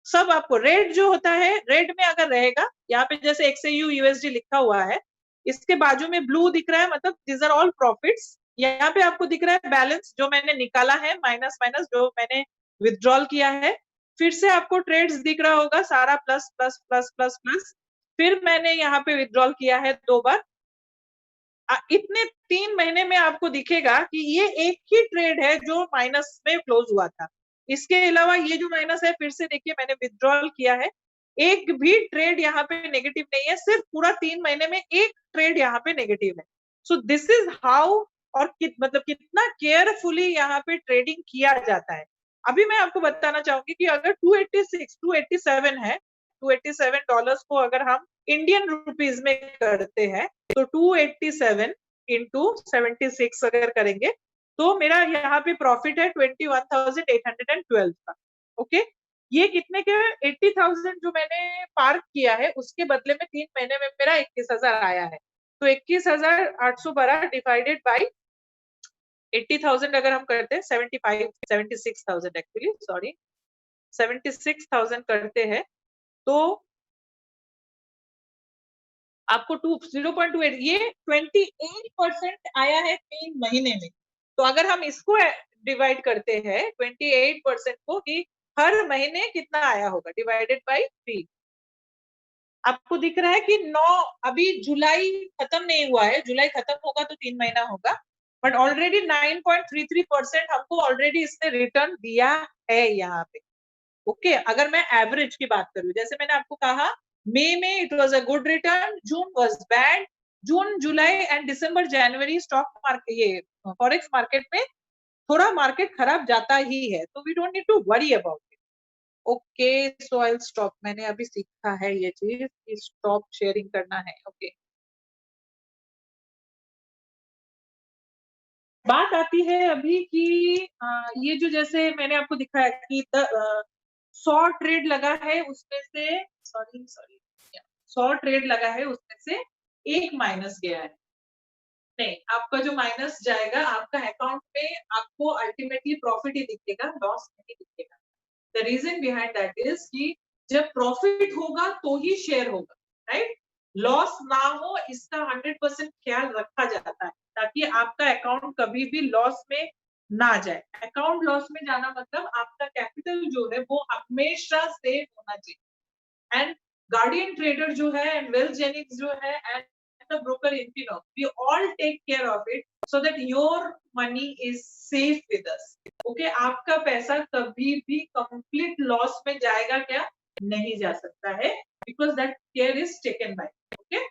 सब आपको रेड जो होता है, रेड में अगर रहेगा, यहाँ पे जैसे XAU USD लिखा हुआ है, इसके बाजू में ब्लू दिख रहा है, मतलब दीज आर ऑल प्रॉफिट्स। यहाँ पे आपको दिख रहा है बैलेंस जो मैंने निकाला है, माइनस माइनस जो मैंने विथड्रॉल किया है। फिर से आपको ट्रेड्स दिख रहा होगा, सारा plus plus plus plus plus. फिर मैंने यहाँ पे विथड्रॉल किया है 2 बार। इतने 3 महीने में आपको दिखेगा कि ये एक ही ट्रेड है जो माइनस में क्लोज हुआ था। इसके अलावा ये जो माइनस है, फिर से देखिए मैंने विथड्रॉल किया है, एक भी ट्रेड यहाँ पे नेगेटिव नहीं है, सिर्फ पूरा 3 महीने में एक ट्रेड यहाँ पे नेगेटिव है। सो दिस इज हाउ, और मतलब कितना केयरफुली यहाँ पे ट्रेडिंग किया जाता है। अभी मैं आपको बताना चाहूंगी कि अगर 287 है, $287 को अगर हम इंडियन रुपीज में करते हैं, तो 287 इंटू 76 अगर करेंगे, तो मेरा यहाँ पे प्रॉफिट है 21,812 का। ओके, ये कितने के 80,000 जो मैंने पार्क किया है, उसके बदले में 3 महीने में मेरा 21,000 आया है। तो 21,812 डिवाइडेड बाई 80,000 अगर हम करते हैं, 76,000 एक्चुअली, सॉरी 76,000 करते हैं, तो आपको 0.28, ये 28% आया है 3 महीने में। तो अगर हम इसको डिवाइड करते हैं 28% को, कि हर महीने कितना आया होगा, डिवाइडेड बाई 3, आपको दिख रहा है कि 9, अभी जुलाई खत्म नहीं हुआ है, जुलाई खत्म होगा तो 3 महीना होगा, बट ऑलरेडी 9.33% हमको ऑलरेडी इसने रिटर्न दिया है यहाँ पे। ओके, अगर मैं एवरेज की बात करूं, जैसे मैंने आपको कहा मई में it was a good return, June was bad, June जुलाई एंड दिसंबर जनवरी स्टॉक मार्केट, ये फॉरेक्स मार्केट में थोड़ा मार्केट खराब जाता ही है, तो we don't need to worry about it. Okay, so I will stop, मैंने अभी सीखा है ये चीज कि स्टॉप शेयरिंग करना है। ओके, बात आती है अभी कि ये जो जैसे मैंने आपको दिखाया कि 100 ट्रेड लगा है, उसमें से सॉरी सॉरी 100 ट्रेड लगा है, उसमें से एक माइनस गया है। नहीं, आपका जो माइनस जाएगा आपका अकाउंट में, आपको अल्टीमेटली प्रॉफिट ही दिखेगा, लॉस नहीं दिखेगा। The reason behind that is कि जब प्रॉफिट होगा तो ही शेयर होगा, राइट? लॉस ना हो इसका 100% ख्याल रखा जाता है, ताकि आपका अकाउंट कभी भी लॉस में ना जाए। अकाउंट लॉस में जाना मतलब आपका कैपिटल जो है वो हमेशा सेफ होना चाहिए। एंड गार्डियन ट्रेडर जो है, एंड वेल्थ जेनिक्स जो है, and the broker Infinop, we all take care of it so that your money is safe with us. Okay, आपका पैसा कभी भी कंप्लीट लॉस में जाएगा क्या? नहीं जा सकता है, because that care is taken by. Okay,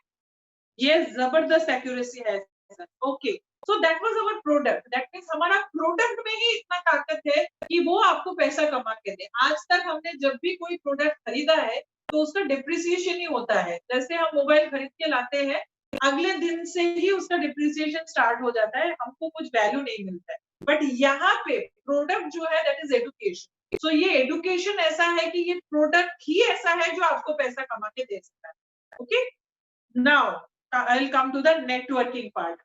ये जबरदस्त एक्यूरेसी है sir. Okay, so that was our product, that means हमारा प्रोडक्ट में ही इतना ताकत है कि वो आपको पैसा कमा के दे। आज तक हमने जब भी कोई प्रोडक्ट खरीदा है तो उसका डिप्रिसिएशन ही होता है। जैसे हम मोबाइल खरीद के लाते हैं, अगले दिन से ही उसका डिप्रिसिएशन स्टार्ट हो जाता है, हमको कुछ वैल्यू नहीं मिलता है। बट यहाँ पे प्रोडक्ट जो है दैट इज एजुकेशन। सो ये एजुकेशन ऐसा है कि ये प्रोडक्ट ही ऐसा है जो आपको पैसा कमा के दे सकता है। Okay, now I will come to the networking part.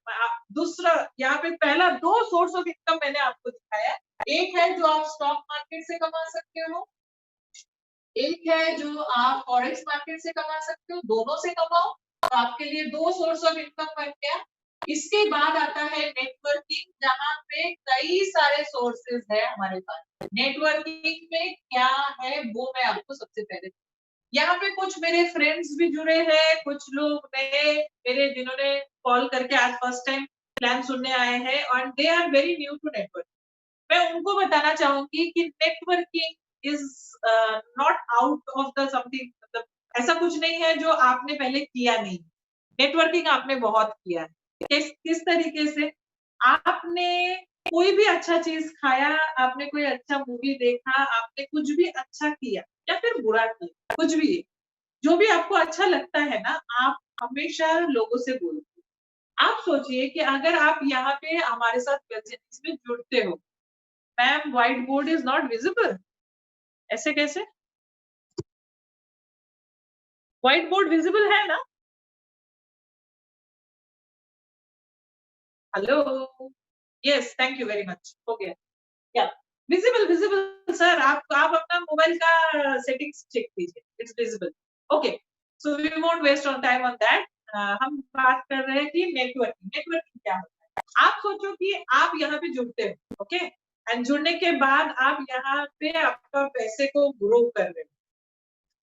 दूसरा, यहाँ पे पहला 2 सोर्स ऑफ इनकम मैंने आपको दिखाया है। एक है जो आप स्टॉक मार्केट से कमा सकते हो, एक है जो आप फॉरेक्स मार्केट से कमा सकते हो। दोनों से कमाओ, तो आपके लिए 2 सोर्स ऑफ इनकम बन गया। इसके बाद आता है नेटवर्किंग, जहाँ पे कई सारे सोर्सेज है हमारे पास। नेटवर्किंग में क्या है वो मैं आपको सबसे पहले, यहाँ पे कुछ मेरे फ्रेंड्स भी जुड़े हैं, कुछ लोग नए मेरे जिन्होंने कॉल करके आज फर्स्ट टाइम प्लान सुनने आए हैं, और they are very new to network. मैं उनको बताना चाहूंगी कि networking is not out of the something, मतलब ऐसा कुछ नहीं है जो आपने पहले किया नहीं। नेटवर्किंग आपने बहुत किया है। किस तरीके से? आपने कोई भी अच्छा चीज खाया, आपने कोई अच्छा मूवी देखा, आपने कुछ भी अच्छा किया या फिर बुरा किया, कुछ भी, जो भी आपको अच्छा लगता है ना, आप हमेशा लोगों से बोलते हो। आप सोचिए कि अगर आप यहाँ पे हमारे साथ बिजनेस में जुड़ते हो, ma'am whiteboard is not visible, ऐसे कैसे? व्हाइट बोर्ड विजिबल है ना? Hello, yes, thank you very much, हो गया। क्या विजिबल सर, आप अपना मोबाइल का सेटिंग्स चेक कीजिए, it's visible. Okay, so we won't waste on time on that. हम बात कर रहे हैं कि नेटवर्किंग क्या होता है। आप सोचो कि आप यहाँ पे जुड़ते हो, ओके, एंड जुड़ने के बाद आप यहाँ पे आपका पैसे को ग्रो कर रहे हो,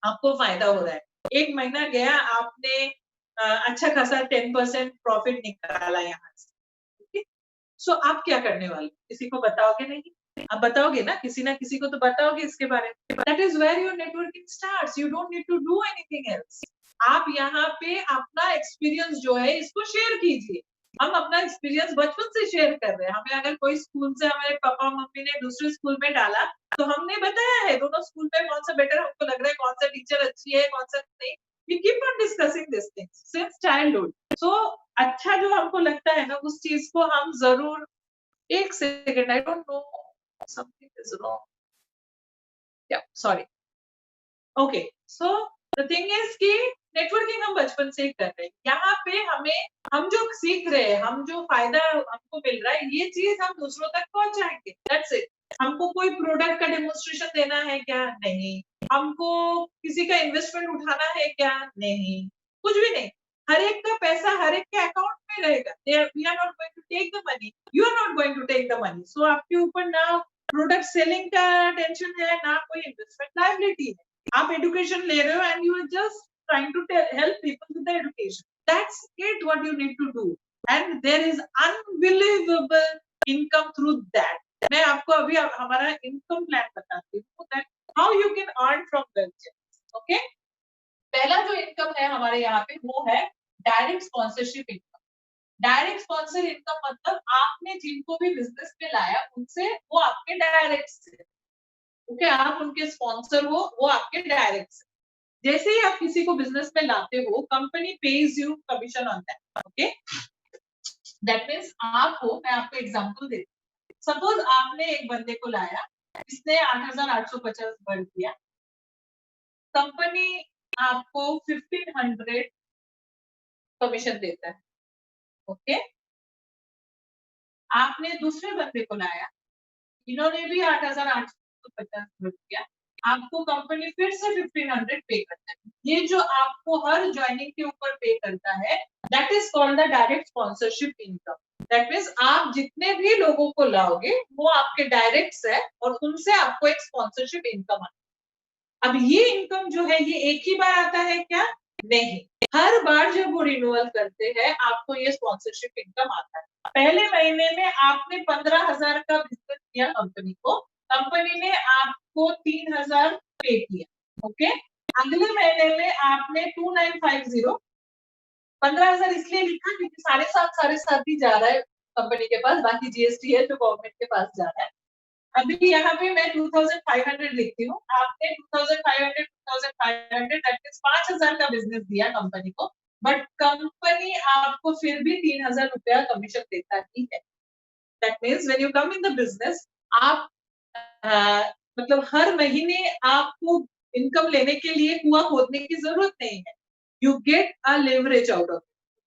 आपको फायदा हो रहा है। 1 महीना गया, आपने अच्छा खासा 10% प्रॉफिट निकाला यहाँ से, ओके। सो आप क्या करने वाले, किसी को बताओगे नहीं? आप बताओगे ना, किसी ना किसी को तो बताओगे इसके बारे में। That is where your networking starts, you don't need to do anything else. आप यहाँ पे अपना एक्सपीरियंस जो है इसको शेयर कीजिए। हम अपना एक्सपीरियंस बचपन से शेयर कर रहे हैं। हमें अगर कोई स्कूल से हमारे पापा मम्मी ने दूसरे स्कूल में डाला, तो हमने बताया है दोनों स्कूल में कौन सा बेटर हमको लग रहा है, कौन सा टीचर अच्छी है, कौन सा नहीं। We keep on discussing this things since childhood. So अच्छा जो हमको लगता है ना, उस चीज को हम जरूर, एक second, I don't know, something is wrong, या sorry. Okay, so the thing is कि नेटवर्किंग हम बचपन से ही कर रहे हैं। यहाँ पे हमें, हम जो सीख रहे हैं, हम जो फायदा हमको मिल रहा है, ये चीज हम दूसरों तक पहुंचाएंगे, दैट्स इट। हमको कोई प्रोडक्ट का डेमोन्स्ट्रेशन देना है क्या? नहीं। हमको किसी का इन्वेस्टमेंट उठाना है क्या? नहीं, कुछ भी नहीं। हर एक का पैसा हर एक के अकाउंट में रहेगा। We are not going to take the money, you are not going to take the money. So आपके ऊपर ना प्रोडक्ट सेलिंग का टेंशन है, ना कोई इन्वेस्टमेंट लायबिलिटी है। आप एजुकेशन ले रहे हो and you are just trying to help people with the education. That's it, what you need to do. And there is unbelievable income through that. मैं आपको अभी हमारा इनकम प्लान बताती हूँ, that how you can earn from websites. Okay? पहला जो income है हमारे यहाँ पे, वो है direct sponsorship income. Direct sponsor income मतलब आपने जिनको भी बिजनेस में लाया, उनसे वो आपके डायरेक्ट से, ओके, आप उनके स्पॉन्सर हो, वो आपके डायरेक्ट से। जैसे ही आप किसी को बिजनेस में लाते हो, company page you commission on that, okay. That means आप हो, मैं आपको एग्जांपल देती हूँ। सपोज आपने एक बंदे को लाया, इसने 8,850 भर दिया, कंपनी आपको 1,500 कमीशन देता है, ओके। आपने दूसरे बंदे को लाया, इन्होंने भी 8,850 भर दिया, आपको कंपनी फिर से 1,500 पे करता है। ये जो आपको हर ज्वाइनिंग के ऊपर पे करता है, that is called the direct sponsorship income. That means आप जितने भी लोगों को लाओगे, वो आपके डायरेक्ट्स है और उनसे आपको एक स्पॉन्सरशिप इनकम आता है। अब ये इनकम जो है, ये एक ही बार आता है क्या? नहीं, हर बार जब वो रिन्यूअल करते हैं, आपको ये स्पॉन्सरशिप इनकम आता है। पहले महीने में आपने 15,000 का बिजनेस किया कंपनी को, कंपनी ने आपको 3,000 पे किया, ओके। अगले महीने में आपने 2,950, 15,000 इसलिए लिखा क्योंकि 7.5 ही जा रहा है कंपनी के पास, बाकी जीएसटी है जो गवर्नमेंट के पास जा रहा है। अभी यहाँ पे मैं 2,500 लिखती हूँ, आपने 2,500 दैट मींस 5,000 का बिजनेस दिया कंपनी को, बट कंपनी आपको फिर भी 3,000 रुपया कमीशन देता ही है। That means when you come in the business, आप मतलब हर महीने आपको इनकम लेने के लिए कुआं खोदने की जरूरत नहीं है। You get a leverage out of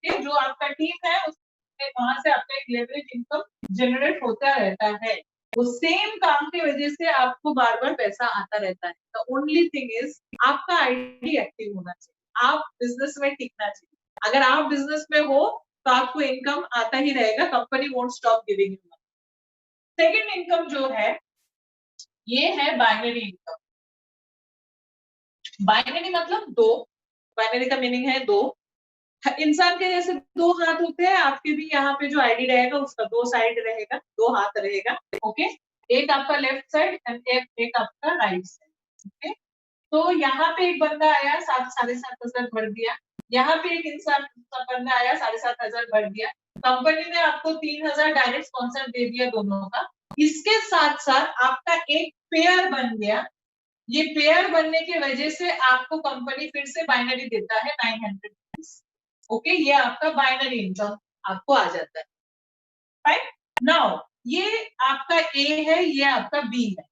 it. जो आपका टीम है, उसमें वहां से आपका एक लेवरेज इनकम जनरेट होता रहता है। वो सेम काम की वजह से आपको बार बार पैसा आता रहता है। द ओनली थिंग इज आपका आईडी एक्टिव होना चाहिए, आप बिजनेस में टिकना चाहिए। अगर आप बिजनेस में हो तो आपको इनकम आता ही रहेगा, company won't stop giving you money. Second income जो है, ये है बाइनरी इनकम। बाइनरी मतलब दो, बाइनरी का मीनिंग है दो। इंसान के जैसे दो हाथ होते हैं, आपके भी यहाँ पे जो आईडी रहेगा उसका दो साइड रहेगा, दो हाथ रहेगा, ओके। एक आपका लेफ्ट साइड एंड एक आपका राइट साइड, ओके। तो यहाँ पे एक बंदा आया, 7,500 भर दिया। यहाँ पे एक इंसान बंदा आया, 7,500 भर दिया। कंपनी ने आपको 3,000 डायरेक्ट स्पॉन्सर दे दिया दोनों का। इसके साथ साथ आपका एक पेयर बन गया। ये पेयर बनने की वजह से आपको कंपनी फिर से बाइनरी देता है 900 रुपीज, ओके। ये आपका बाइनरी इनकम आपको आ जाता है, राइट। नाउ ये आपका ए है, ये आपका बी है।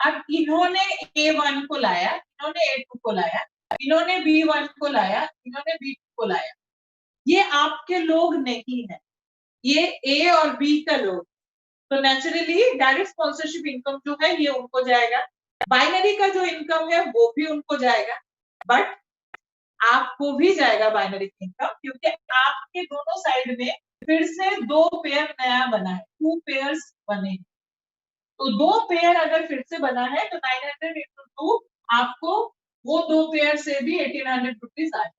अब इन्होंने A1 को लाया, इन्होंने A2 को लाया, इन्होंने B1 को लाया, इन्होंने B2 को लाया। ये आपके लोग नहीं है, ये A और B का लोग। तो नेचुरली डायरेक्ट स्पॉन्सरशिप इनकम जो है ये उनको जाएगा, बाइनरी का जो इनकम है वो भी उनको जाएगा, बट आपको भी जाएगा बाइनरी इनकम, क्योंकि आपके दोनों साइड में फिर से 2 पेयर नया बना है, 2 पेयर्स बने। तो 2 पेयर अगर फिर से बना है तो 900 into 2 आपको वो 2 पेयर से भी 1800 रुपीज आए।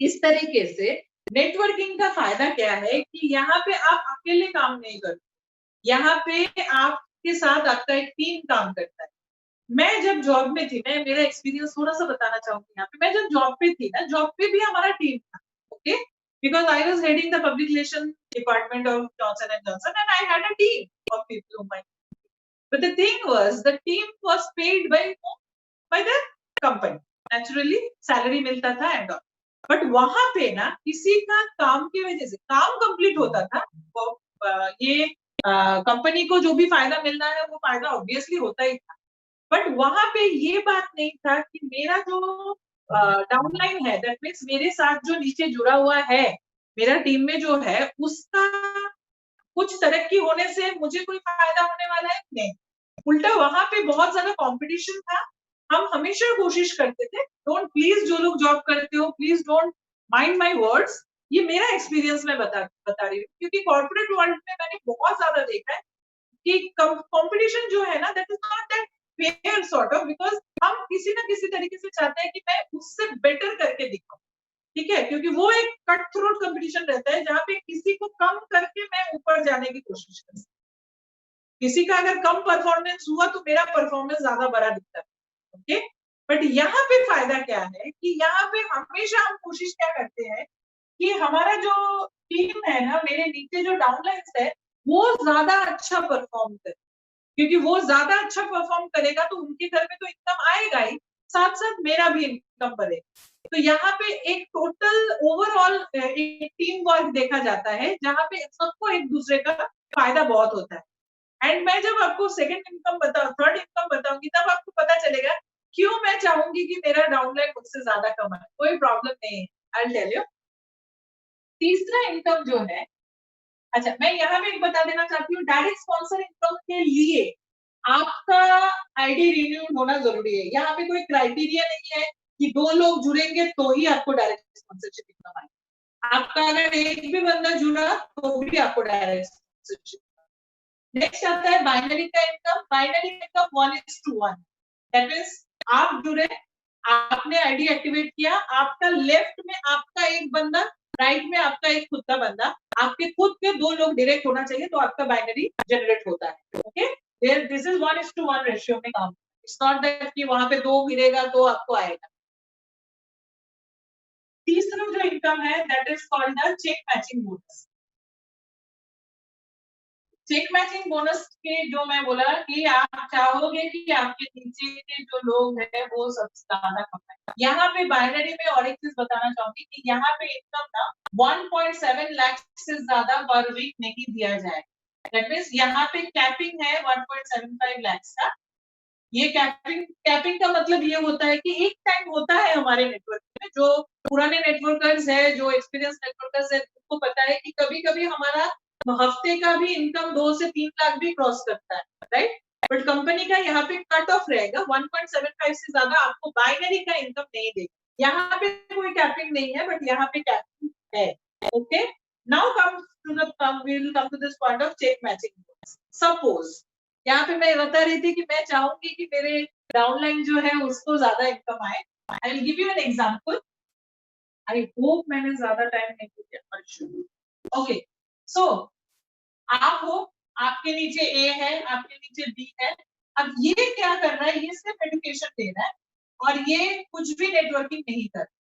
इस तरीके से नेटवर्किंग का फायदा क्या है कि यहाँ पे आप अकेले काम नहीं करते, यहाँ पे आपके साथ आपका एक टीम काम करता है। मैं जब जॉब में थी, मैं मेरा एक्सपीरियंस थोड़ा सा बताना चाहूंगी यहाँ पे। मैं जब जॉब पे थी ना, जॉब पे भी हमारा टीम था, okay, because I was heading the public relation department of Johnson and Johnson and I had a team of people whom I. But the thing was, the team was paid by the company. Naturally, salary मिलता था and all. But वहां पे ना किसी का काम की वजह से काम कंप्लीट होता था, ये कंपनी को जो भी फायदा मिलना है वो फायदा ऑब्वियसली होता ही था, बट वहां पे ये बात नहीं था कि मेरा जो डाउनलाइन है, दैट मीन्स मेरे साथ जो नीचे जुड़ा हुआ है, मेरा टीम में जो है, उसका कुछ तरक्की होने से मुझे कोई फायदा होने वाला है नहीं। उल्टा वहां पे बहुत ज्यादा कंपटीशन था। हम हमेशा कोशिश करते थे, डोंट प्लीज, जो लोग जॉब करते हो please don't mind my words, ये मेरा एक्सपीरियंस मैं बता रही हूँ, क्योंकि कॉर्पोरेट वर्ल्ड में मैंने बहुत ज्यादा देखा है कि कंपटीशन जो है ना, that is not that fair sort of, because हम किसी ना किसी तरीके से चाहते हैं कि मैं उससे बेटर करके दिखाऊं, ठीक है, क्योंकि वो एक कट थ्रोट कंपटीशन रहता है जहां पे किसी को कम करके मैं ऊपर जाने की कोशिश करती हूँ। किसी का अगर कम परफॉर्मेंस हुआ तो मेरा परफॉर्मेंस ज्यादा बड़ा दिखता है, ओके। बट यहाँ पे फायदा क्या है कि यहाँ पे हमेशा हम कोशिश क्या करते हैं कि हमारा जो टीम है ना, मेरे नीचे जो डाउनलाइंस है, वो ज्यादा अच्छा परफॉर्म करे, क्योंकि वो ज्यादा अच्छा परफॉर्म करेगा तो उनके घर में तो इनकम आएगा ही, साथ साथ मेरा भी इनकम बढ़ेगा। तो यहाँ पे एक टोटल ओवरऑल एक टीम वर्क देखा जाता है, जहाँ पे सबको एक दूसरे का फायदा बहुत होता है। एंड मैं जब आपको सेकंड इनकम थर्ड इनकम बताऊंगी, तब आपको पता चलेगा क्यों मैं चाहूंगी कि मेरा डाउनलाइन मुझसे ज्यादा कमाए, कोई प्रॉब्लम नहीं है, आई टेल यू। तीसरा इनकम जो है, अच्छा मैं यहाँ पे बता देना चाहती हूँ, डायरेक्ट स्पॉन्सर इनकम के लिए आपका आईडी रिन्यूड होना जरूरी है। यहाँ पे कोई क्राइटेरिया नहीं है कि 2 लोग जुड़ेंगे तो ही आपको डायरेक्ट स्पॉन्सरशिप इनकम आए। आपका अगर एक भी बंदा जुड़ा तो भी आपको डायरेक्ट स्पॉन्सरशिप। नेक्स्ट आता है बाइनरी का income. Binary income 1:1, that means आप जुड़े, आपने आईडी एक्टिवेट किया, आपका लेफ्ट में आपका एक बंदा, राइट में आपका एक खुद का बंदा, आपके खुद के 2 लोग डायरेक्ट होना चाहिए तो आपका बाइनरी जनरेट होता है, ओके। दिस इज 1:1 रेशियो में काम। इट्स नॉट दैट कि वहां पे 2 गिरेगा तो आपको आएगा। तीसरा जो इनकम है, that is called the check matching bonus. Check matching bonus के जो मैं बोला कि आप चाहोगे कि आपके नीचे के जो लोग हैं वो सबसे ज्यादा कमाए। यहाँ पे बाइनरी में और एक चीज बताना चाहूंगी कि यहाँ पे इनकम ना 1.7 लाख से ज्यादा पर वीक नहीं दिया जाए। दैट मीन्स यहाँ पे कैपिंग है 1.75 लाख का। ये कैपिंग का मतलब ये होता है कि एक टाइम होता है हमारे नेटवर्क में, जो पुराने नेटवर्कर्स है, जो एक्सपीरियंस नेटवर्कर्स है, उनको पता है कि कभी कभी हमारा हफ्ते का भी इनकम 2 से 3 लाख भी क्रॉस करता है, राइट। बट कंपनी का यहाँ पे कट ऑफ रहेगा 1.75 से ज्यादा आपको बाइनरी का इनकम नहीं देगा। यहाँ पे कोई कैपिंग नहीं है, बट यहाँ पे कैपिंग है, okay. Now we'll come to this point of check matching. Suppose यहाँ पे मैं बता रही थी कि मैं चाहूंगी कि मेरे डाउनलाइन जो है उसको ज्यादा इनकम आए। I will give you an example. I hope मैंने ज्यादा टाइम नहीं लिया। ओके, सो आप हो, आपके नीचे ए है, आपके नीचे बी है। अब ये क्या कर रहा है, ये सिर्फ एजुकेशन दे रहा है और ये कुछ भी नेटवर्किंग नहीं कर रहा,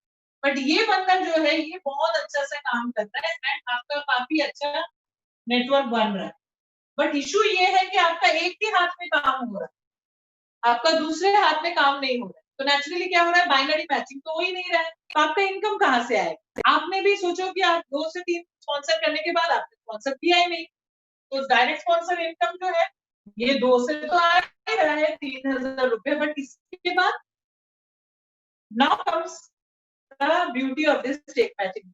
बट ये बंदा जो है ये बहुत अच्छा से काम कर रहा है एंड आपका काफी अच्छा नेटवर्क बन रहा है। बट इशू ये है कि आपका एक ही हाथ में काम हो रहा है, आपका दूसरे हाथ में काम नहीं हो रहा है। तो नेचुरली क्या हो रहा है, बाइनरी मैचिंग तो हो ही नहीं रहा है, तो आपका इनकम कहाँ से आएगा। आपने भी सोचो कि आप 2 से 3 स्पॉन्सर करने के बाद आपने स्पॉन्सर किया ही नहीं, तो डायरेक्ट स्पॉन्सर इनकम जो है ये 2 से तो आ ही रहा है 3000 रुपए, बट इसके बाद now comes the beauty of this check matching.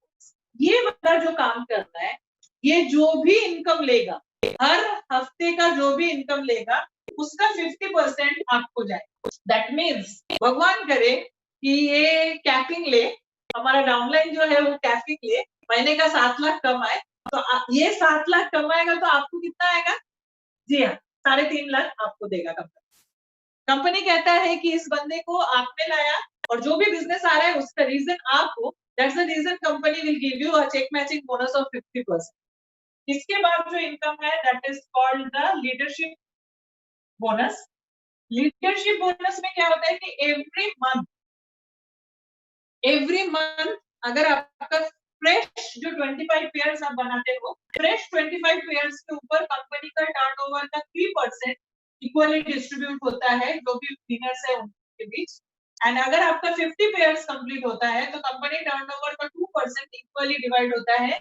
ये बंदा जो काम कर रहा है, ये जो भी इनकम लेगा हर हफ्ते का जो भी इनकम लेगा उसका 50% आपको जाए। दैट मीन्स भगवान करे कि ये कैपिंग ले, हमारा डाउनलाइन जो है वो कैपिंग ले, महीने का 7 लाख कमाए, तो ये 7 लाख कमाएगा तो आपको कितना आएगा? जी हाँ, 3.5 लाख आपको देगा कंपनी। कंपनी कहता है कि इस बंदे को आपने लाया और जो भी बिजनेस आ रहा है उसका रीजन आप हो, that's the reason company will give you a check matching bonus of 50%। इसके बाद जो इनकम है that is called the leadership bonus. Leadership bonus में क्या होता है कि एवरी मंथ अगर आपका फ्रेश जो 25 पेयर्स आप बनाते हो, फ्रेश 25 पेयर्स के ऊपर कंपनी का टर्नओवर का 3% इक्वली डिस्ट्रीब्यूट होता है जो भी विनर्स है उनके बीच। एंड अगर आपका 50 पेयर्स कंप्लीट होता है तो कंपनी टर्नओवर का 2% इक्वली डिवाइड होता है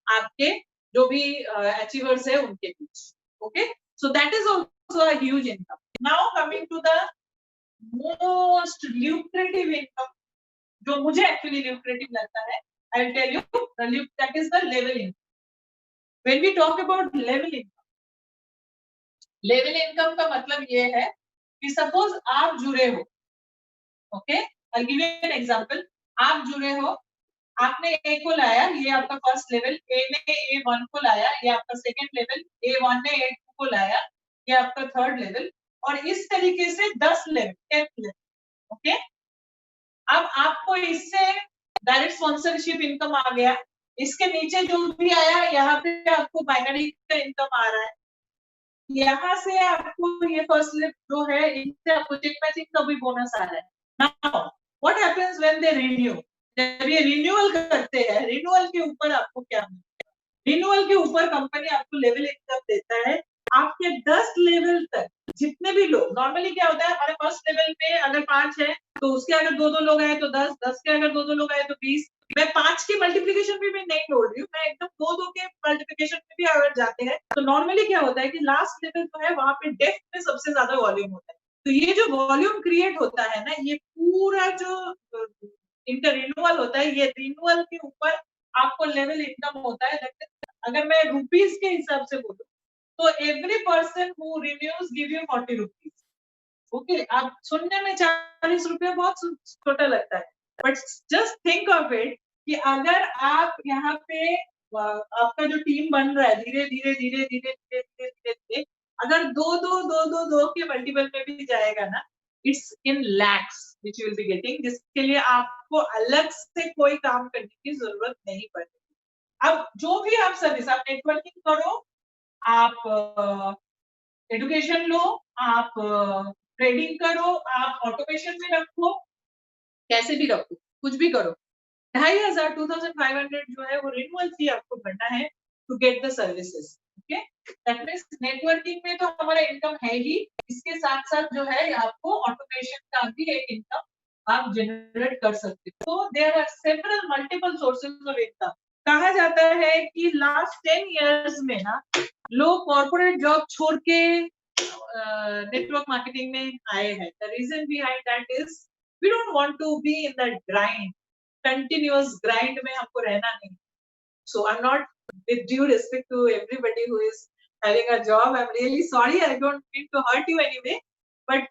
आपके जो भी अचीवर्स है उनके बीच। Okay, so that is also a huge income. Now coming to the most lucrative income जो मुझे एक्चुअली ल्यूक्रेटिव लगता है, I will tell you that is the level income. When we talk about level income का मतलब ये है कि suppose आप जुड़े हो, okay, I give you an example. आप जुड़े हो, आपने ए को लाया, ये आपका फर्स्ट लेवल, ए ने A1 को लाया, ये आपका सेकंड लेवल, A1 ने A2 को लाया, ये आपका थर्ड लेवल, और इस तरीके से 10 लेवल, 10 लेवल, ओके। अब आपको इससे डायरेक्ट स्पॉन्सरशिप इनकम आ गया, इसके नीचे जो भी आया यहाँ पे आपको बाइनरी का इनकम आ रहा है, यहाँ से आपको ये फर्स्ट लिप जो है इनसे आपको चेक मैचिंग का भी बोनस आ रहा है। Now what happens when they renew, जब ये रिन्यूअल करते हैं, रिन्यूअल के ऊपर आपको क्या मिलता है? रिन्यूअल के ऊपर कंपनी आपको लेवल इनकम देता है आपके 10 लेवल तक। जितने भी लोग, नॉर्मली क्या होता है हमारे फर्स्ट लेवल पे अगर 5 है तो उसके अगर 2-2 लोग आए तो 10, 10 के अगर 2-2 लोग आए तो 20। मैं 5 की मल्टीप्लिकेशन भी मैं नहीं बोल रही हूँ, मैं एकदम 2-2 के मल्टीप्लिकेशन में भी अगर जाते हैं तो नॉर्मली क्या होता है कि लास्ट लेवल जो है वहां पे डेप्थ में सबसे ज्यादा वॉल्यूम होता है। तो ये जो वॉल्यूम क्रिएट होता है ना, ये पूरा जो इनका रिन्यूअल होता है, ये रिन्यूअल के ऊपर आपको लेवल इनकम होता है। अगर मैं रुपीस के हिसाब से बोलूं तो every person who renews give you 40 rupees. Okay, आप सुनने में 40 रुपया बहुत छोटा लगता है, but just think of it कि अगर आप यहाँ पे आपका जो टीम बन रहा है धीरे धीरे धीरे धीरे धीरे धीरे धीरे धीरे अगर दो के मल्टीपल में भी जाएगा ना, it's in lakhs which you will be getting, जिसके लिए आपको अलग से कोई काम करने की जरूरत नहीं पड़ेगी। अब जो भी आप सर्विस, आप नेटवर्किंग करो, आप एडुकेशन लो, आप ट्रेडिंग करो, आप ऑटोमेशन में रखो, कैसे भी रखो, कुछ भी करो, 2500 2500 जो है वो रिन्यूअल फी आपको भरना है to get the services. Okay, that means networking में तो हमारा इनकम है ही, इसके साथ साथ जो है आपको ऑटोमेशन का भी एक इनकम आप जनरेट कर सकते हो। तो there are several multiple sources of income. कहा जाता है कि लास्ट 10 इयर्स में ना लोग कॉर्पोरेट जॉब छोड़ के नेटवर्क मार्केटिंग में आए हैं। The reason behind that is we don't want to be in that grind, continuous grind में हमको रहना नहीं। So I am not, with due respect to everybody who is having a job, I'm really sorry, I don't mean to hurt you anyway, but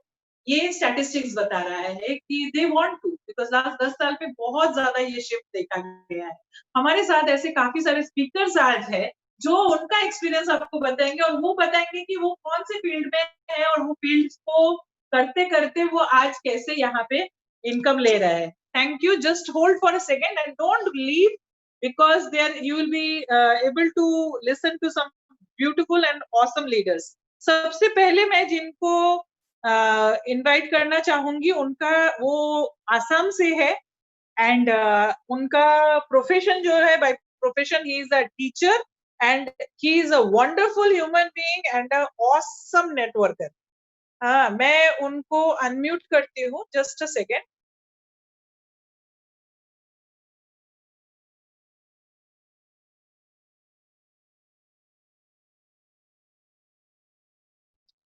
ये statistics बता रहा है कि they want to, because last 10 साल में बहुत ज्यादा ये शिफ्ट देखा गया है। हमारे साथ ऐसे काफी सारे स्पीकर्स आज है जो उनका एक्सपीरियंस आपको बताएंगे और वो बताएंगे कि वो कौन से फील्ड में है और वो फील्ड को करते करते वो आज कैसे यहाँ पे इनकम ले रहा है। Thank you, just hold for a second and don't leave, because there you will be able to listen to some beautiful and awesome leaders. सबसे पहले मैं जिनको इनवाइट करना चाहूंगी उनका वो आसाम से है एंड उनका प्रोफेशन जो है, by profession he is a teacher and he is a wonderful human being and a awesome networker. हाँ, मैं उनको अनम्यूट करती हूँ, जस्ट अ सेकेंड।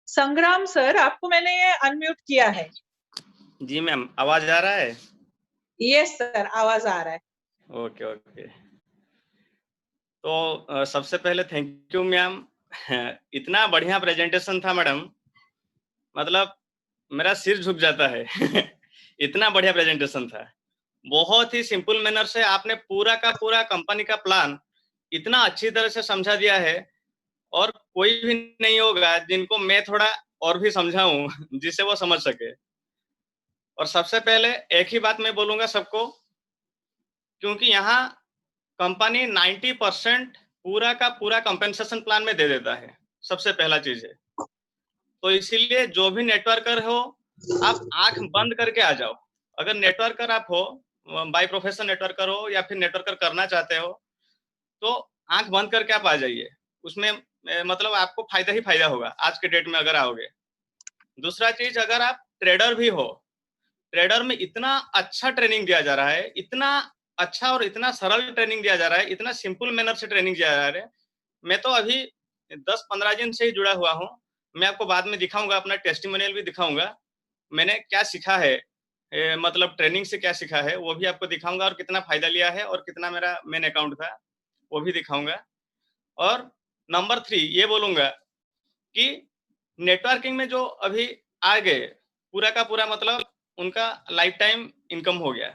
संग्राम सर, आपको मैंने अनम्यूट किया है। जी मैम, आवाज आ रहा है? यस सर, आवाज आ रहा है। Okay okay. तो सबसे पहले थैंक यू मैम इतना बढ़िया प्रेजेंटेशन था मैडम, मतलब मेरा सिर झुक जाता है। इतना बढ़िया प्रेजेंटेशन था। बहुत ही सिंपल मैनर से आपने पूरा का पूरा कंपनी का प्लान इतना अच्छी तरह से समझा दिया है, और कोई भी नहीं होगा जिनको मैं थोड़ा और भी समझाऊं जिससे वो समझ सके। और सबसे पहले एक ही बात मैं बोलूंगा सबको, क्योंकि यहाँ कंपनी 90% पूरा का पूरा कंपेंसेशन प्लान में दे देता है। सबसे पहला चीज है, तो इसीलिए जो भी नेटवर्कर हो, आप आंख बंद करके आ जाओ। अगर नेटवर्कर आप हो, बाय प्रोफेशन नेटवर्कर हो या फिर नेटवर्कर करना चाहते हो, तो आंख बंद करके आप आ जाइए। उसमें मतलब आपको फायदा ही फायदा होगा आज के डेट में अगर आओगे। दूसरा चीज, अगर आप ट्रेडर भी हो, ट्रेडर में इतना अच्छा ट्रेनिंग दिया जा रहा है, इतना अच्छा और इतना सरल ट्रेनिंग दिया जा रहा है, इतना सिंपल मैनर से ट्रेनिंग दिया जा रहा है। मैं तो अभी 10-15 दिन से ही जुड़ा हुआ हूँ। मैं आपको बाद में दिखाऊंगा, अपना टेस्टिमोनियल भी दिखाऊंगा, मैंने क्या सीखा है, मतलब ट्रेनिंग से क्या सीखा है वो भी आपको दिखाऊंगा, और कितना फायदा लिया है और कितना मेरा मेन अकाउंट था वो भी दिखाऊंगा। और नंबर 3 ये बोलूंगा कि नेटवर्किंग में जो अभी आ गए, पूरा का पूरा मतलब उनका लाइफ टाइम इनकम हो गया।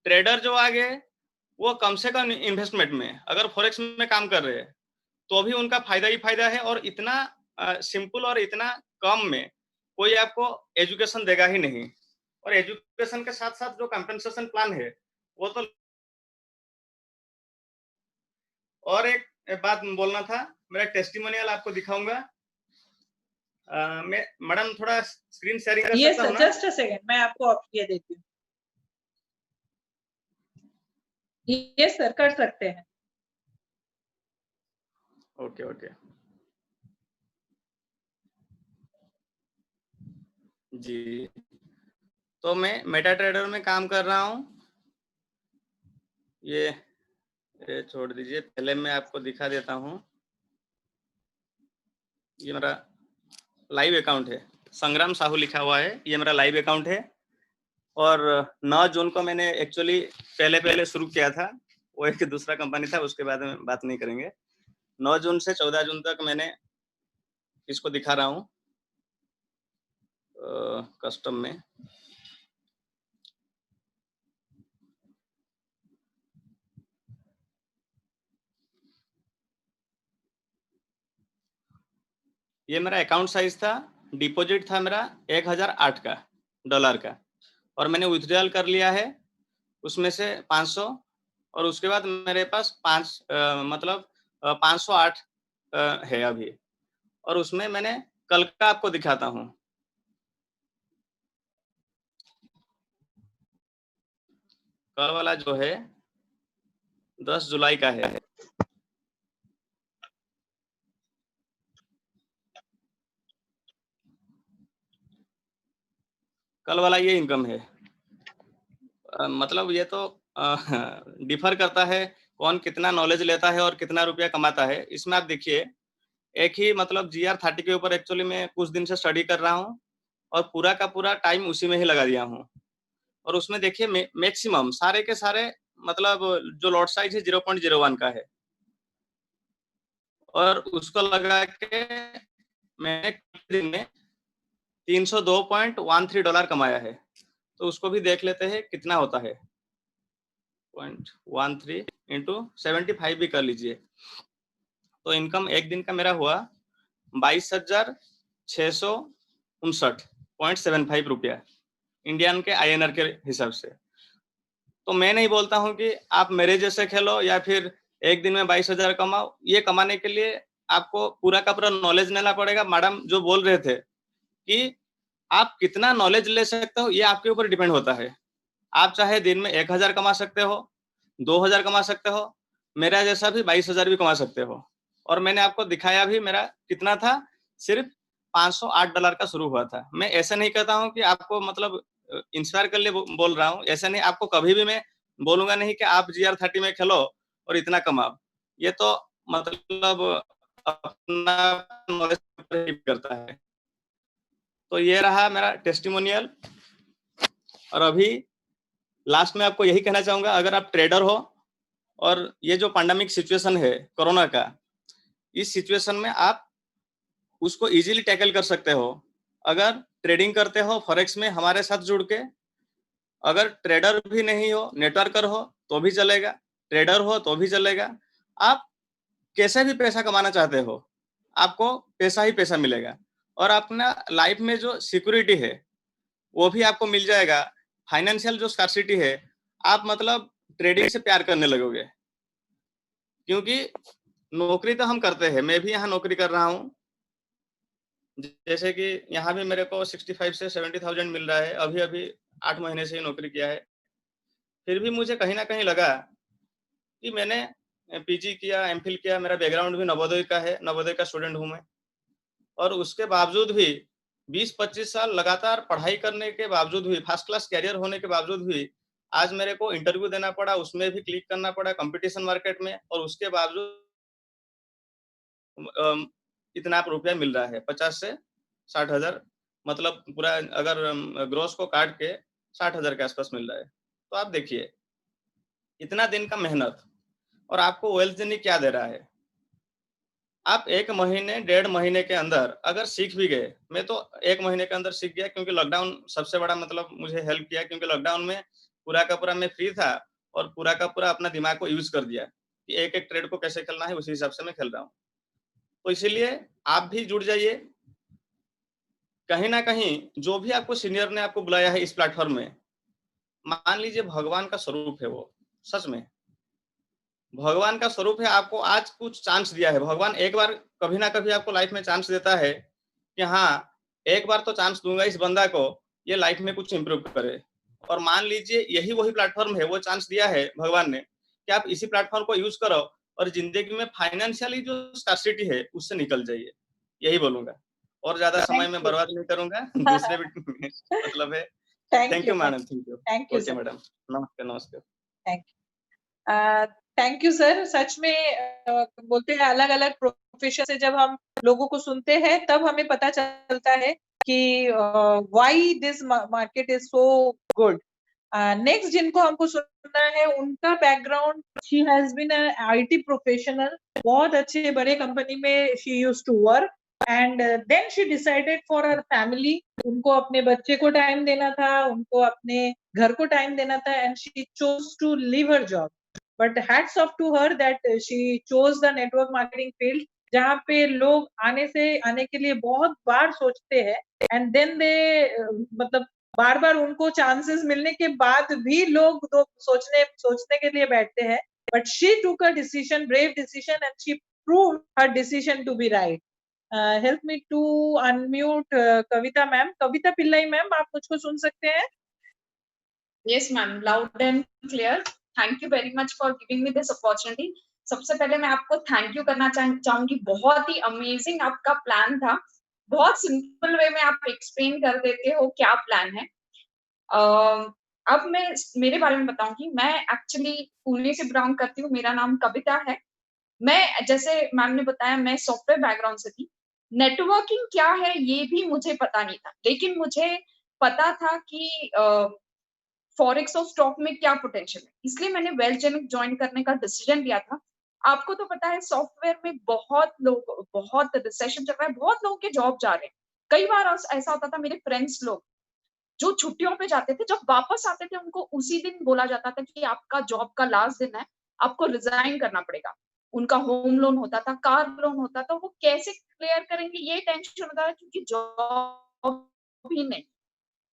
ट्रेडर जो आ गए, वो कम से कम इन्वेस्टमेंट में अगर फॉरेक्स में काम कर रहे हैं, तो भी उनका फायदा ही फायदा है। और इतना सिंपल और इतना कम में कोई आपको एजुकेशन देगा ही नहीं। और एजुकेशन के साथ साथ जो कंपनसेशन प्लान है वो तो। और एक बात बोलना था, मेरा टेस्टिमोनियल आपको दिखाऊंगा। मैं मैडम थोड़ा स्क्रीन शेयरिंग कर यस सकता हूँ सर, ना? जस्ट अ सेकंड, मैं आपको ये देती हूँ। यस सर, कर सकते हैं। ओके ओके जी। तो मैं मेटा ट्रेडर में काम कर रहा हूँ। ये छोड़ दीजिए, पहले मैं आपको दिखा देता हूँ। ये मेरा लाइव अकाउंट है, संग्राम साहू लिखा हुआ है, ये मेरा लाइव अकाउंट है। और 9 जून को मैंने एक्चुअली पहले शुरू किया था, वो एक दूसरा कंपनी था, उसके बाद में बात नहीं करेंगे। 9 जून से 14 जून तक मैंने इसको दिखा रहा हूँ कस्टम में। ये मेरा अकाउंट साइज था, डिपॉजिट था मेरा 1008 का डॉलर का, और मैंने विथड्रॉल कर लिया है उसमें से 500। और उसके बाद मेरे पास 508 है अभी। और उसमें मैंने कल का आपको दिखाता हूँ। कल वाला जो है 10 जुलाई का है। कल वाला ये इनकम है। मतलब ये तो डिफर करता है कौन कितना नॉलेज लेता है और कितना रुपया कमाता है। इसमें आप देखिए, एक ही मतलब GR30 के ऊपर एक्चुअली मैं कुछ दिन से स्टडी कर रहा हूँ, और पूरा का पूरा टाइम उसी में ही लगा दिया हूँ। और उसमें देखिए मैक्सिमम सारे के सारे मतलब जो लॉट साइज है 0.01 का है, और उसको लगा के मैंने दिन में $302.13 कमाया है। तो उसको भी देख लेते हैं कितना होता है। 0.13 इंटू 75 भी कर लीजिए, तो इनकम एक दिन का मेरा हुआ 22,659.75 रुपया इंडियन के INR के हिसाब से। तो मैं नहीं बोलता हूँ कि आप मेरे जैसे खेलो या फिर एक दिन में 22,000 कमाओ। ये कमाने के लिए आपको पूरा का पूरा नॉलेज लेना पड़ेगा। मैडम जो बोल रहे थे कि आप कितना नॉलेज ले सकते हो, ये आपके ऊपर डिपेंड होता है। आप चाहे दिन में 1,000 कमा सकते हो, 2,000 कमा सकते हो, मेरा जैसा भी 22,000 भी कमा सकते हो। और मैंने आपको दिखाया भी मेरा कितना था, सिर्फ $508 का शुरू हुआ था। मैं ऐसा नहीं कहता हूँ कि आपको मतलब इंस्पायर कर लिए बोल रहा हूँ, ऐसा नहीं। आपको कभी भी मैं बोलूंगा नहीं कि आप GR30 में खेलो और इतना कमाओ। ये तो मतलब अपना नॉलेज करता है। तो ये रहा मेरा टेस्टिमोनियल। और अभी लास्ट में आपको यही कहना चाहूंगा, अगर आप ट्रेडर हो और ये जो पैंडेमिक सिचुएशन है कोरोना का, इस सिचुएशन में आप उसको इजीली टैकल कर सकते हो। अगर ट्रेडिंग करते हो फॉरेक्स में हमारे साथ जुड़ के, अगर ट्रेडर भी नहीं हो, नेटवर्कर हो तो भी चलेगा, ट्रेडर हो तो भी चलेगा। आप कैसे भी पैसा कमाना चाहते हो, आपको पैसा ही पैसा मिलेगा और अपना लाइफ में जो सिक्योरिटी है वो भी आपको मिल जाएगा। फाइनेंशियल जो स्कार्सिटी है, आप मतलब ट्रेडिंग से प्यार करने लगोगे, क्योंकि नौकरी तो हम करते हैं, मैं भी यहाँ नौकरी कर रहा हूँ। जैसे कि यहाँ भी मेरे को 65 से 70,000 मिल रहा है, अभी 8 महीने से ही नौकरी किया है। फिर भी मुझे कहीं ना कहीं लगा कि मैंने पीजी किया, एमफिल किया, मेरा बैकग्राउंड भी नवोदय का है, नवोदय का स्टूडेंट हूँ मैं, और उसके बावजूद भी 20-25 साल लगातार पढ़ाई करने के बावजूद भी, फर्स्ट क्लास कैरियर होने के बावजूद भी आज मेरे को इंटरव्यू देना पड़ा, उसमें भी क्लिक करना पड़ा कंपटीशन मार्केट में, और उसके बावजूद इतना रुपया मिल रहा है 50 से 60,000, मतलब पूरा अगर ग्रोस को काट के 60,000 के आसपास मिल रहा है। तो आप देखिए इतना दिन का मेहनत और आपको वेल्थ जर्नी क्या दे रहा है। आप 1 महीने 1.5 महीने के अंदर अगर सीख भी गए, मैं तो 1 महीने के अंदर सीख गया, क्योंकि लॉकडाउन सबसे बड़ा मतलब मुझे हेल्प किया, क्योंकि लॉकडाउन में पूरा का पूरा मैं फ्री था और पूरा का पूरा अपना दिमाग को यूज कर दिया कि एक-एक ट्रेड को कैसे खेलना है, उसी हिसाब से मैं खेल रहा हूँ। तो इसीलिए आप भी जुड़ जाइए। कहीं न कहीं जो भी आपको सीनियर ने आपको बुलाया है इस प्लेटफ़ॉर्म में, मान लीजिए भगवान का स्वरूप है वो, सच में। भगवान का स्वरूप है, आपको आज कुछ चांस दिया है। भगवान एक बार कभी ना कभी आपको लाइफ में चांस देता है कि हाँ, एक बार तो चांस दूँगा इस बंदा को, ये लाइफ में कुछ इम्प्रूव करे। और मान लीजिए यही वही प्लेटफ़ॉर्म है, वो चांस दिया है भगवान ने कि आप इसी प्लेटफ़ॉर्म को यूज़ करो और ज़िंदगी में फाइनेंशियली जो स्कार्सिटी है, उससे निकल जाइए। यही बोलूँगा और ज़्यादा समय थैंक मैं यू। बर्बाद नहीं करूँगा। दूसरे भी मतलब है। Thank thank you, you madam, thank you. Thank you okay sir, madam, नमस्ते, नमस्ते। Thank thank you sir. सच में बोलते हैं अलग-अलग प्रोफेशन से जब हम लोगों को सुनते हैं तब हमें पता चलता है कि why this market is so good. Next जिनको हमको सुनना है उनका background, she has been a IT professional, बहुत अच्छे बड़े कंपनी में she used to work and then she decided for her family. उनको अपने बच्चे को टाइम देना था, उनको अपने घर को टाइम देना था and she chose to leave her job. But hats off to her that she chose the network marketing field, जहाँ पे लोग आने के लिए बहुत बार सोचते हैं एंड देन दे मतलब बार-बार उनको चांसेस मिलने के बाद भी लोग दो सोचने के लिए बैठते हैं। But she took a decision, brave decision and she proved her decision to be right. Help me to unmute Kavita ma'am. Kavita Pillai ma'am, आप मुझको सुन सकते हैं? Yes, ma'am, loud and clear. Thank you very much for giving me this opportunity. सबसे पहले मैं आपको thank you करना चाहूंगी। बहुत ही अमेजिंग आपका प्लान था। बहुत सिंपल वे में आप एक्सप्लेन कर देते हो क्या प्लान है। अब मैं मेरे बारे में बताऊंगी। मैं एक्चुअली पुणे से बिलोंग करती हूँ। मेरा नाम कविता है। मैं जैसे मैम ने बताया, मैं सॉफ्टवेयर बैकग्राउंड से थी। नेटवर्किंग क्या है ये भी मुझे पता नहीं था, लेकिन मुझे पता था कि फॉरेक्स और स्टॉक में क्या पोटेंशियल है, इसलिए मैंने वेल्थजेनिक ज्वाइन करने का डिसीजन लिया था। आपको तो पता है सॉफ्टवेयर में बहुत रिसेशन चल रहा है, बहुत लोगों के जॉब जा रहे हैं। कई बार ऐसा होता था, मेरे फ्रेंड्स लोग जो छुट्टियों पे जाते थे, जब वापस आते थे उनको उसी दिन बोला जाता था कि आपका जॉब का लास्ट दिन है, आपको रिजाइन करना पड़ेगा। उनका होम लोन होता था, कार लोन होता था, वो कैसे क्लियर करेंगे ये टेंशन होता था, क्योंकि जॉब ही नहीं।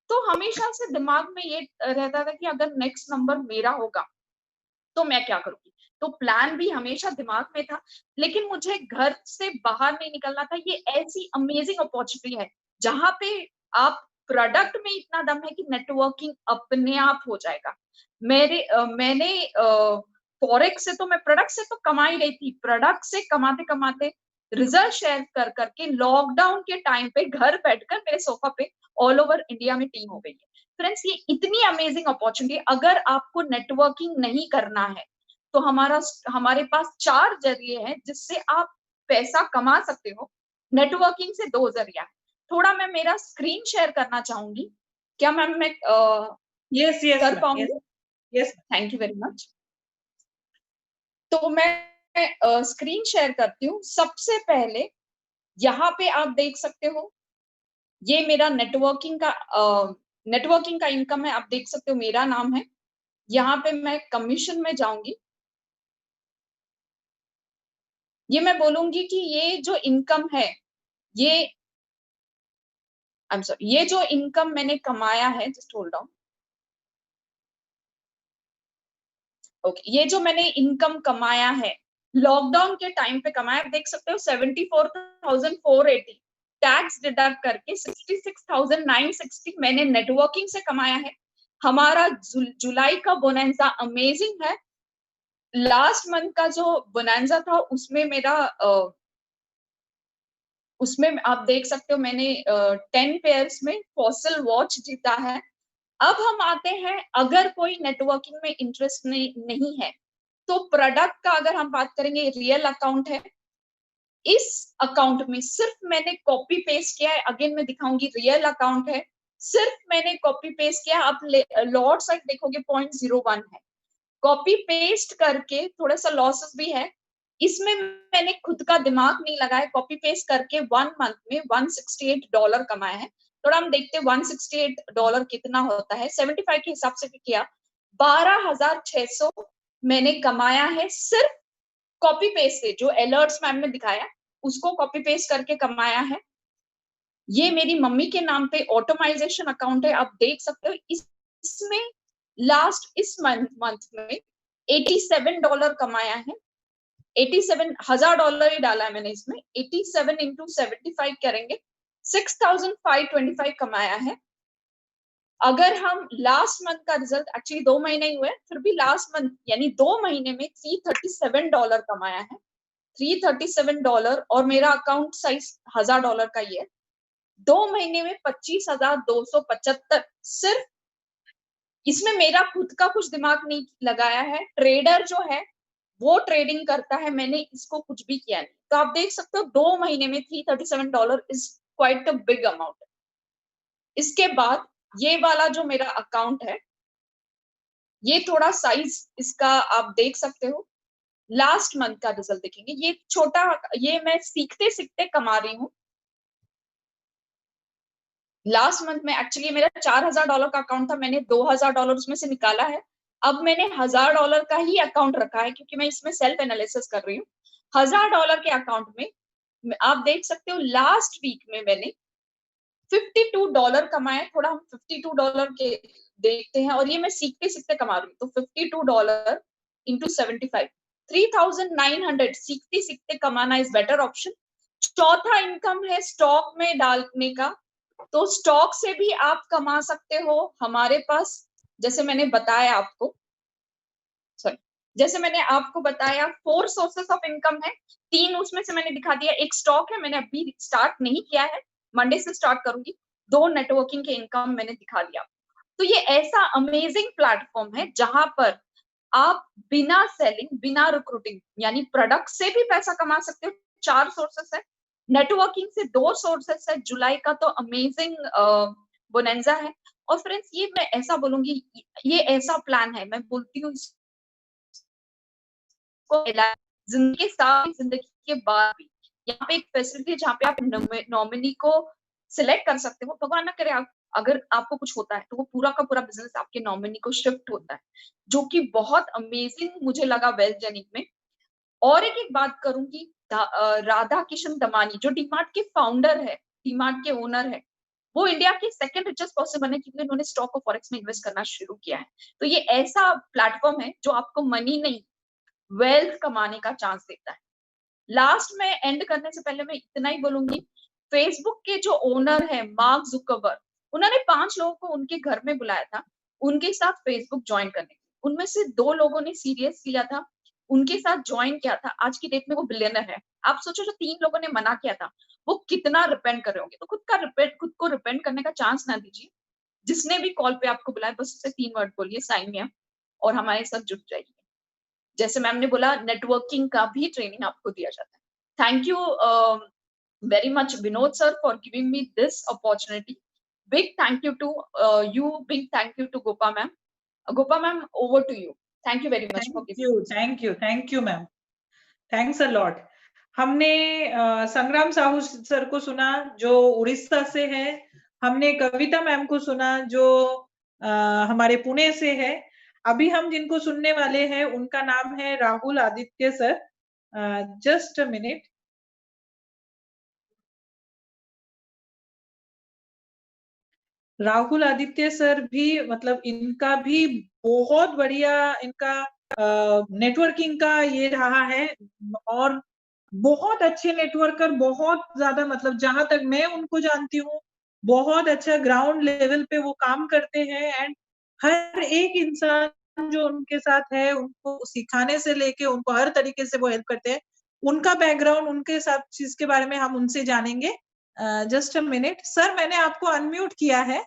तो हमेशा से दिमाग में ये रहता था कि अगर नेक्स्ट नंबर मेरा होगा तो मैं क्या करूंगी। तो प्लान भी हमेशा दिमाग में था, लेकिन मुझे घर से बाहर नहीं निकलना था। ये ऐसी अमेजिंग अपॉर्चुनिटी है जहां पे आप प्रोडक्ट में इतना दम है कि नेटवर्किंग अपने आप हो जाएगा। मैंने फॉरेक्स से तो मैं प्रोडक्ट से तो कमा ही रही थी, प्रोडक्ट से कमाते कमाते रिजल्ट शेयर कर करके लॉकडाउन के टाइम पे घर बैठकर मेरे सोफा पे ऑल ओवर इंडिया में टीम हो गई है। फ्रेंड्स, ये इतनी अमेजिंग अपॉर्चुनिटी, अगर आपको नेटवर्किंग नहीं करना है तो हमारे पास 4 जरिए हैं जिससे आप पैसा कमा सकते हो। नेटवर्किंग से 2 जरिया है। थोड़ा मैं मेरा स्क्रीन शेयर करना चाहूंगी। क्या मैम मैं यस कर पाऊंगी? Yes. Thank you very much. तो मैं स्क्रीन शेयर करती हूँ। सबसे पहले यहाँ पे आप देख सकते हो, ये मेरा नेटवर्किंग का इनकम है। आप देख सकते हो मेरा नाम है। यहाँ पे मैं कमीशन में जाऊंगी। ये मैं बोलूंगी कि ये जो इनकम है, ये ये जो इनकम मैंने कमाया है, जस्ट होल्ड ऑन। ओके, ये जो मैंने इनकम कमाया है लॉकडाउन के टाइम पे कमाया, आप देख सकते हो 74,480 टैक्स डिडक्ट करके 66,960 मैंने नेटवर्किंग से कमाया है। हमारा जुलाई का बोनांजा अमेजिंग है। लास्ट मंथ का जो बोनांजा था उसमें मेरा उसमें आप देख सकते हो मैंने 10 पेयर्स में फॉसल वॉच जीता है। अब हम आते हैं, अगर कोई नेटवर्किंग में इंटरेस्ट नहीं है तो प्रोडक्ट का अगर हम बात करेंगे, रियल अकाउंट है। इस अकाउंट में सिर्फ मैंने कॉपी पेस्ट किया है। अगेन मैं दिखाऊंगी, रियल अकाउंट है, सिर्फ मैंने कॉपी पेस्ट किया। आप लॉट साइड देखोगे 0.01 है। कॉपी पेस्ट करके थोड़ा सा लॉसेस भी है। इसमें मैंने खुद का दिमाग नहीं लगाया। कॉपी पेस्ट करके 1 मंथ में $168 कमाया है। थोड़ा हम देखते हैं $168 कितना होता है। 75 के हिसाब से किया, 12,600 मैंने कमाया है सिर्फ कॉपी पेस्ट से। जो अलर्ट्स मैम ने दिखाया उसको कॉपी पेस्ट करके कमाया है। ये मेरी मम्मी के नाम पे ऑटोमाइजेशन अकाउंट है। आप देख सकते हो इसमें लास्ट इस मंथ में $87 कमाया है। $87,000 ही डाला है मैंने इसमें। 87 into 75 करेंगे, 6,525 कमाया है। अगर हम लास्ट मंथ का रिजल्ट, एक्चुअली 2 महीने ही हुए, फिर भी लास्ट मंथ यानी 2 महीने में $337 कमाया है। $337 और मेरा अकाउंट साइज $1,000 का ही है। 2 महीने में 25,275 सिर्फ। इसमें मेरा खुद का कुछ दिमाग नहीं लगाया है। ट्रेडर जो है वो ट्रेडिंग करता है, मैंने इसको कुछ भी किया नहीं। तो आप देख सकते हो 2 महीने में $337 is quite a big amount. इसके बाद ये वाला जो मेरा अकाउंट है, ये थोड़ा साइज इसका आप देख सकते हो। लास्ट मंथ का रिजल्ट देखेंगे, ये छोटा, ये मैं सीखते सीखते कमा रही हूँ। लास्ट मंथ में एक्चुअली मेरा $4,000 का अकाउंट था, मैंने $2,000 उसमें से निकाला है। अब मैंने $1,000 का ही अकाउंट रखा है क्योंकि मैं इसमें सेल्फ एनालिसिस कर रही हूँ। $1,000 के अकाउंट में आप देख सकते हो लास्ट वीक में मैंने $52 कमाए। थोड़ा हम $52 के देखते हैं, और ये मैं सीखते सीखते कमा रही हूँ। तो $52 into 75, 3,900 सीखते सीखते कमाना इज बेटर ऑप्शन। चौथा इनकम है स्टॉक में डालने का। तो स्टॉक से भी आप कमा सकते हो। हमारे पास जैसे मैंने बताया आपको, जैसे मैंने आपको बताया 4 सोर्सेस ऑफ इनकम है। 3 उसमें से मैंने दिखा दिया। एक स्टॉक है, मैंने अभी स्टार्ट नहीं किया है, मंडे से स्टार्ट करूंगी। 2 नेटवर्किंग के इनकम मैंने दिखा दिया। तो ये ऐसा अमेजिंग प्लेटफॉर्म है जहां पर आप बिना सेलिंग, बिना रिक्रूटिंग यानी प्रोडक्ट से भी पैसा कमा सकते हो। 4 सोर्सेस है, नेटवर्किंग से 2 सोर्सेस है। जुलाई का तो अमेजिंग बोनेंजा है। और फ्रेंड्स, ये मैं ऐसा बोलूंगी, ये ऐसा प्लान है, मैं बोलती हूँ जिंदगी सारी जिंदगी के बाद भी यहाँ पे एक फैसिलिटी है जहाँ पे आप नॉमिनी को सिलेक्ट कर सकते हो। भगवान ना करे अगर आपको कुछ होता है तो वो पूरा का पूरा बिजनेस आपके नॉमिनी को शिफ्ट होता है, जो कि बहुत अमेजिंग मुझे लगा वेल्थ जेनिक में। और एक बात करूंगी, राधा किशन दमानी जो डीमार्ट के फाउंडर है, डीमार्ट के ओनर है, वो इंडिया के सेकंड रिचेस्ट पर्सन बने क्योंकि उन्होंने स्टॉक और फॉरेक्स में इन्वेस्ट करना शुरू किया है। तो ये ऐसा प्लेटफॉर्म है जो आपको मनी नहीं, वेल्थ कमाने का चांस देता है। लास्ट में एंड करने से पहले मैं इतना ही बोलूंगी, फेसबुक के जो ओनर है मार्क जुकरबर्ग, उन्होंने 5 लोगों को उनके घर में बुलाया था उनके साथ फेसबुक ज्वाइन करने। उनमें से 2 लोगों ने सीरियस लिया था, उनके साथ ज्वाइन किया था। आज की डेट में वो बिलियनर है। आप सोचो जो 3 लोगों ने मना किया था वो कितना रिपेंट कर रहे होंगे। तो खुद को रिपेंट करने का चांस ना दीजिए। जिसने भी कॉल पे आपको बुलाया बस उससे 3 वर्ड बोलिए, साइन में और हमारे साथ जुड़ जाइए। जैसे मैम ने बोला, नेटवर्किंग का भी ट्रेनिंग आपको दिया जाता है। Thank you very much Vinod sir for giving me this opportunity. Big thank you to you. Big thank you to Gopa ma'am. Gopa ma'am, over to you. Thank you very much for giving. Thank you, ma'am. Thanks a lot. हमने संग्राम Sahu sir को सुना जो उड़ीसा से है, हमने कविता ma'am को सुना जो हमारे पुणे से है। अभी हम जिनको सुनने वाले हैं उनका नाम है Rahul Aditya sir. Just a minute. Rahul Aditya sir भी मतलब इनका भी बहुत बढ़िया इनका नेटवर्किंग का ये रहा है और बहुत अच्छे नेटवर्कर, बहुत ज्यादा मतलब जहां तक मैं उनको जानती हूँ बहुत अच्छा ग्राउंड लेवल पे वो काम करते हैं एंड हर एक इंसान जो उनके साथ है उनको सिखाने से लेके उनको हर तरीके से वो हेल्प करते हैं। उनका बैकग्राउंड उनके साथ चीज के बारे में हम उनसे जानेंगे। जस्ट अ मिनट सर, मैंने आपको अनम्यूट किया है।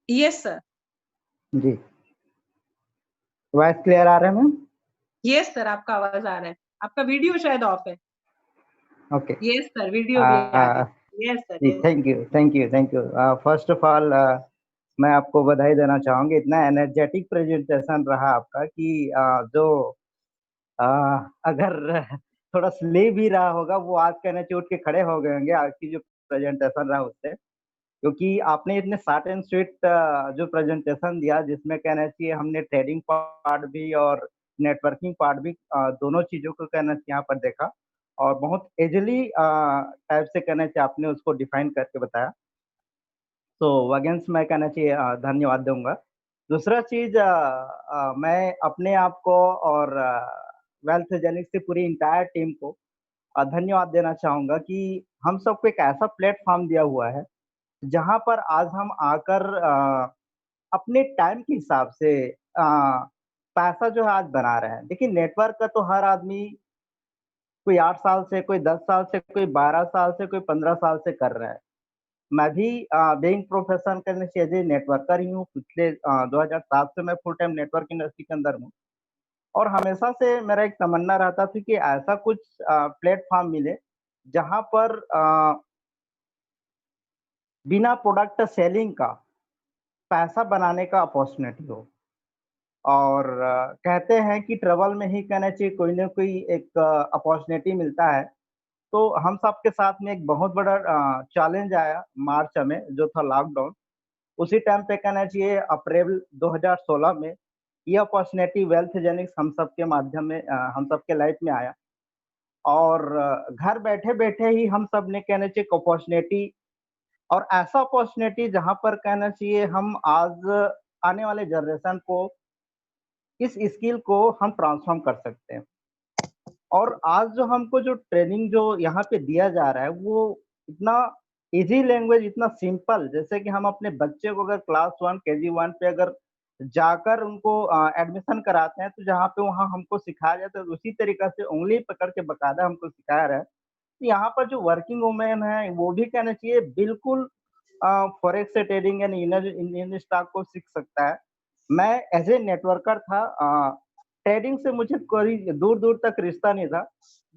Yes sir. जी, वॉइस क्लियर आ रहा है मैम? यस सर, आपका आवाज आ रहा है। आपका वीडियो शायद ऑफ है। ओके। यस सर, वीडियो भी आ रहा है। Yes sir. जी, thank you, thank you, thank you. First of all मैं आपको बधाई देना चाहूँगी, इतना एनर्जेटिक प्रेजेंटेशन रहा आपका कि जो अगर थोड़ा स्ले भी रहा होगा वो आज कहने से उठ के खड़े हो गए होंगे आपकी जो प्रेजेंटेशन रहा उससे, क्योंकि आपने इतने शॉर्ट एंड स्वीट जो प्रेजेंटेशन दिया जिसमें कहना चाहिए हमने ट्रेडिंग पार्ट भी और नेटवर्किंग पार्ट भी दोनों चीज़ों को कहना चाहिए यहाँ पर देखा और बहुत इजीली टाइप से कहना चाहिए आपने उसको डिफाइन करके बताया। तो अगेंस्ट मैं कहना चाहिए धन्यवाद दूंगा। दूसरा चीज़ मैं अपने आप को और वेल्थ जेनिक से पूरी इंटायर टीम को धन्यवाद देना चाहूँगा कि हम सबको एक ऐसा प्लेटफॉर्म दिया हुआ है जहाँ पर आज हम आकर अपने टाइम के हिसाब से पैसा जो है आज बना रहे हैं। देखिए नेटवर्क का तो हर आदमी कोई 8 साल से, कोई 10 साल से, कोई 12 साल से, कोई 15 साल से कर रहा है। मैं भी बीइंग प्रोफेशन करने से एज ए नेटवर्कर ही हूँ। पिछले 2007 से मैं फुल टाइम नेटवर्क इंडस्ट्री के अंदर हूँ और हमेशा से मेरा एक तमन्ना रहता था कि ऐसा कुछ प्लेटफॉर्म मिले जहाँ पर बिना प्रोडक्ट सेलिंग का पैसा बनाने का अपॉर्चुनिटी हो। और कहते हैं कि ट्रैवल में ही कहना चाहिए कोई ना कोई एक अपॉर्चुनिटी मिलता है। तो हम सबके साथ में एक बहुत बड़ा चैलेंज आया मार्च में जो था लॉकडाउन। उसी टाइम पे कहना चाहिए अप्रैल 2016 में ये अपॉर्चुनिटी वेल्थ जेनिक्स हम सबके माध्यम में हम सबके लाइफ में आया और घर बैठे-बैठे ही हम सब ने कहना चाहिए एक अपॉर्चुनिटी और ऐसा अपॉर्चुनिटी जहाँ पर कहना चाहिए हम आज आने वाले जनरेशन को इस स्किल को हम ट्रांसफॉर्म कर सकते हैं। और आज जो हमको जो ट्रेनिंग जो यहाँ पे दिया जा रहा है वो इतना ईज़ी लैंग्वेज, इतना सिंपल, जैसे कि हम अपने बच्चे को अगर क्लास 1 केजी 1 पे अगर जाकर उनको एडमिशन कराते हैं तो जहाँ पे वहाँ हमको सिखाया जाता है उसी तरीक़ा से उँगली पकड़ के बाकायदा हमको सिखाया रहा है। तो यहाँ पर जो वर्किंग वुमेन है वो भी कहना चाहिए बिल्कुल फॉरेक्स से ट्रेडिंग यानी इंडियन स्टॉक को सीख सकता है। मैं एज़ ए नेटवर्कर था, ट्रेडिंग से मुझे कोई दूर-दूर तक रिश्ता नहीं था।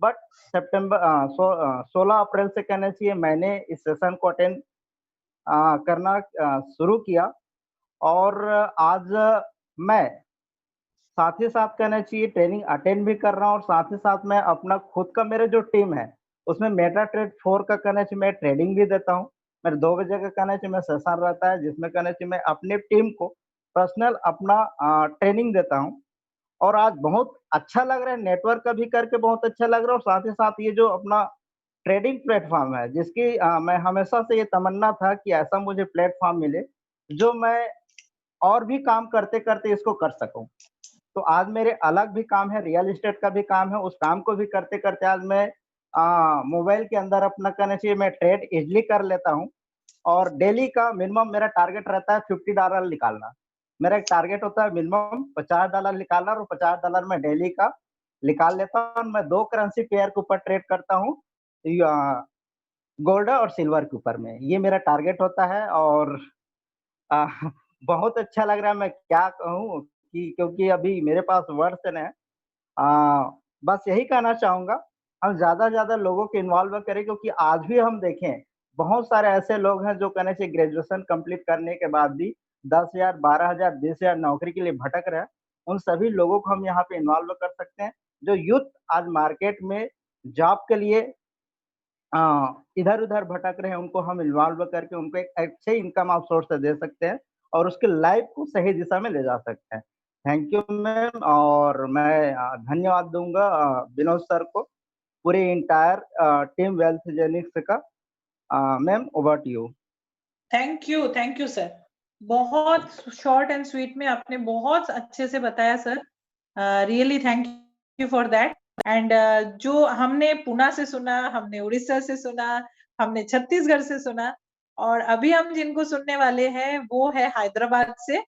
बट 16 अप्रैल से कहना चाहिए मैंने इस सेशन को अटेंड करना शुरू किया और आज मैं साथ ही साथ कहना चाहिए ट्रेनिंग अटेंड भी कर रहा हूँ और साथ ही साथ मैं अपना खुद का मेरा जो टीम है, उसमें मेटाट्रेड 4 का कहना चाहिए मैं ट्रेडिंग भी देता हूँ। मेरा 2 बजे का कहना चाहिए मैं सेशन रहता है जिसमें कहना चाहिए मैं अपनी टीम को पर्सनल अपना ट्रेनिंग देता हूँ और आज बहुत अच्छा लग रहा है, नेटवर्क का भी करके बहुत अच्छा लग रहा है और साथ ही साथ ये जो अपना ट्रेडिंग प्लेटफ़ॉर्म है जिसकी मैं हमेशा से ये तमन्ना था कि ऐसा मुझे प्लेटफ़ॉर्म मिले, जो मैं और भी काम करते-करते इसको कर सकूँ। तो आज मेरे अलग भी काम है, रियल एस्टेट का भी काम है, उस काम को भी करते-करते आज मैं मोबाइल के अंदर अपना कहना चाहिए मैं ट्रेड ईज़िली कर लेता हूँ और डेली का मिनिमम मेरा टारगेट रहता है $50 निकालना। मेरा एक टारगेट होता है मिनिमम $50 निकालना और $50 मैं डेली का निकाल लेता हूँ। मैं 2 करेंसी पेयर के ऊपर ट्रेड करता हूँ, गोल्ड और सिल्वर के ऊपर में। ये मेरा टारगेट होता है और अ, बहुत अच्छा लग रहा है, मैं क्या कहूँ कि क्योंकि अभी मेरे पास वर्ड्स नहीं है। बस यही कहना चाहूँगा, हम ज़्यादा से ज़्यादा लोगों को इन्वॉल्व करें क्योंकि आज भी हम देखें, बहुत सारे ऐसे लोग हैं जो कहना चाहिए ग्रेजुएशन कंप्लीट करने के बाद भी 10,000, 12,000, 20,000 नौकरी के लिए भटक रहे हैं। उन सभी लोगों को हम यहाँ पे इन्वॉल्व कर सकते हैं। जो यूथ आज मार्केट में जॉब के लिए इधर-उधर भटक रहे हैं, उनको हम इन्वॉल्व करके उनको एक अच्छे इनकम ऑफ सोर्स दे सकते हैं और उसकी लाइफ को सही दिशा में ले जा सकते हैं। थैंक यू मैम, और मैं धन्यवाद दूँगा विनोद सर को, पूरे एंटायर टीम वेल्थ जेनिक्स का। Ma'am, over to you. Thank you sir. बहुत शॉर्ट एंड स्वीट में आपने बहुत अच्छे से बताया sir. Really thank you for that. And जो हमने पुणे से सुना, हमने उड़ीसा से सुना, हमने छत्तीसगढ़ से सुना, और अभी हम जिनको सुनने वाले हैं वो है हैदराबाद से।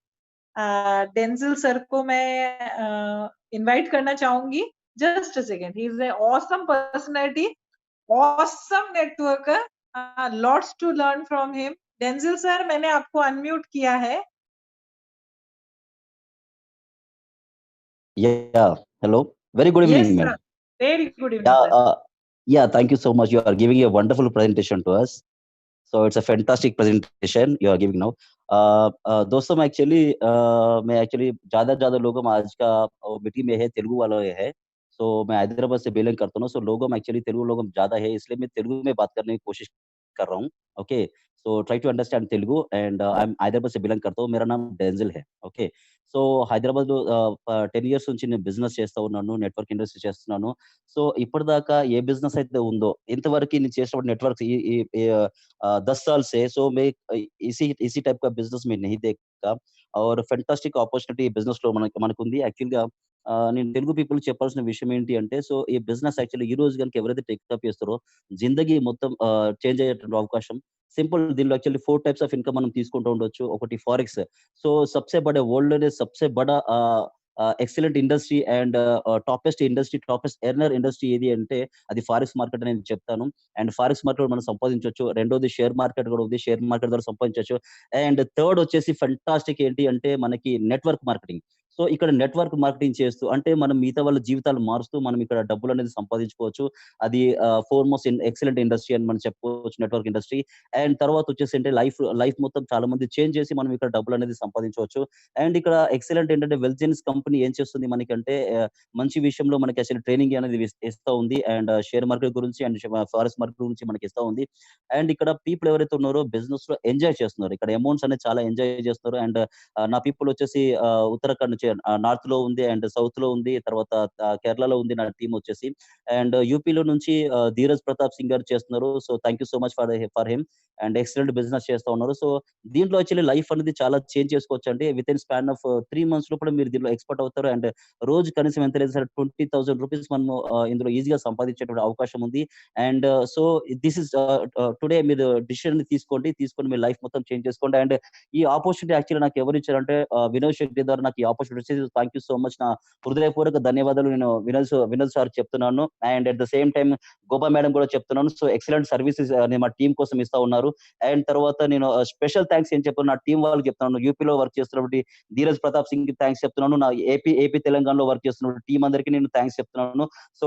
डेंजिल सर को मैं इनवाइट करना चाहूंगी। Just a second, he is a awesome personality, awesome networker, lots to learn from him. Denzil sir, मैंने आपको अनम्यूट किया है। Yeah, hello. Very good Yes, evening, sir. ma'am. Very good evening, sir. Yeah, thank you so much. You are giving a wonderful presentation to us. So it's a fantastic presentation you are giving now. दोस्तों, मैं actually ज्यादा लोगों में आज का meeting में है, तेलुगु वाला है। सो मैं हैदराबाद से बिलोंग करता हूँ। सो लोगों में एक्चुअली तेलुगु लोगों में ज्यादा है, इसलिए मैं तेलुगु में बात करने की कोशिश कर रहा हूँ। Okay, so try to understand Telugu and I am Hyderabad से बिलोंग करता हूँ। मेरा नाम डेंजिल है। ఓకే, సో హైదరాబాద్లో 10 ఇయర్స్ నుంచి నేను బిజినెస్ చేస్తా ఉన్నాను, నెట్వర్క్ ఇండస్ట్రీ చేస్తున్నాను. సో ఇప్పటిదాకా ఏ బిజినెస్ అయితే ఉందో ఇంతవరకు నేను చేసిన నెట్వర్క్స్ 10 साल से, सो मैं इसी टाइप का बिजनेस में नहीं देखा और फैंटास्टिक अपॉर्चुनिटी बिजनेस లో మనకుంది. యాక్చువల్‌గా నేను తెలుగు పీపుల్ చెప్పాల్సిన విషయం ఏంటి అంటే, సో ఈ బిజినెస్ యాక్చువల్లీ ఈ రోజు గనుక ఎవరైతే టేకప్ చేస్తారో జిందగీ మొత్తం చేంజ్ అయ్యేటువంటి అవకాశం. సింపుల్, దీనిలో యాక్చువల్లీ 4 టైప్స్ ఆఫ్ ఇన్‌కమ్ మనం తీసుకుంటూ ఉండొచ్చు. ఒకటి ఫారెక్స్. సో सबसे बड़े वर्ल्ड में सबसे बड़ा excellent industry and toppest earner industry ఏది అంటే అది ఫారెక్స్ మార్కెట్ అని నేను చెప్తాను. అండ్ ఫారెక్స్ మార్కెట్ మనం సంపాదించవచ్చు. రెండోది షేర్ మార్కెట్ కూడా ఉంది, షేర్ మార్కెట్ ద్వారా సంపాదించవచ్చు. అండ్ థర్డ్ వచ్చేసి ఫెంటాస్టిక్ ఏంటి అంటే మనకి నెట్వర్క్ మార్కెటింగ్. సో ఇక్కడ నెట్వర్క్ మార్కెటింగ్ చేస్తూ అంటే మనం మిగతా వాళ్ళ జీవితాలు మారుస్తూ మనం ఇక్కడ డబ్బులు అనేది సంపాదించుకోవచ్చు. అది ఫోర్మోస్ట్ ఎక్సలెంట్ ఇండస్ట్రీ అని మనం చెప్పుకోవచ్చు, నెట్వర్క్ ఇండస్ట్రీ. అండ్ తర్వాత వచ్చేసి అంటే లైఫ్ మొత్తం చాలా మంది చేంజ్ చేసి మనం ఇక్కడ డబ్బులు అనేది సంపాదించవచ్చు. అండ్ ఇక్కడ ఎక్సలెంట్ ఏంటంటే వెల్జెన్స్ కంపెనీ ఏం చేస్తుంది మనకంటే మంచి విషయంలో మనకి అసలు ట్రైనింగ్ అనేది ఇస్తా ఉంది. అండ్ షేర్ మార్కెట్ గురించి అండ్ ఫారెక్స్ మార్కెట్ గురించి మనకి ఇస్తా ఉంది. అండ్ ఇక్కడ పీపుల్ ఎవరైతే ఉన్నారో బిజినెస్ లో ఎంజాయ్ చేస్తున్నారు. ఇక్కడ అమౌంట్స్ అనేది చాలా ఎంజాయ్ చేస్తున్నారు. అండ్ నా పీపుల్ వచ్చేసి ఉత్తరాఖండ్ నుంచి నార్త్ లో ఉంది, అండ్ సౌత్ లో ఉంది, తర్వాత కేరళలో ఉంది నా టీం వచ్చేసి. అండ్ యూపీలో నుంచి ధీరజ్ ప్రతాప్ సింగ్ గారు చేస్తున్నారు. So thank you so much for him. And excellent business చేస్తా ఉన్నారు. సో దీంట్లో యాక్చువల్లీ లైఫ్ అనేది చాలా చేంజ్ చేసుకోవచ్చు అండి. With in span of 3 months లోపల మీరు దీంట్లో ఎక్స్పర్ట్ అవుతారు. అండ్ రోజు కనీసం ఎంత లేదు సార్ 20,000 రూపీస్ మనము ఇందులో ఈజీగా సంపాదించేటువంటి అవకాశం ఉంది. And so this is today మీరు డిసిషన్ తీసుకొని మీ లైఫ్ మొత్తం చేంజ్ చేసుకోండి. అండ్ ఈ ఆపర్చునిటీ యాక్చువల్లీ నాకు ఎవరు ఇచ్చారంటే వినోద్ శెట్టి ద్వారా నాకు ఈ ఆపర్చునిటీ వచ్చేసి థ్యాంక్ యూ సో మచ్. నా హృదయపూర్వక ధన్యవాదాలు నేను వినోద్ సార్ చెప్తున్నాను. And at the same time Gopa madam కూడా చెప్తున్నాను. సో ఎక్సలెంట్ సర్వీసెస్ నేను మా టీం కోసం ఇస్తా ఉన్నారు. అండ్ తర్వాత నేను స్పెషల్ థ్యాంక్స్ ఏం చెప్పాను నా టీం వాళ్ళకి చెప్తున్నాను. యూపీలో వర్క్ చేస్తున్నటువంటి ధీరజ్ ప్రతాప్ సింగ్ కి థ్యాంక్స్ చెప్తున్నాను. నా ఏపీ తెలంగాణలో వర్క్ చేస్తున్న టీం అందరికీ నేను థ్యాంక్స్ చెప్తున్నాను. సో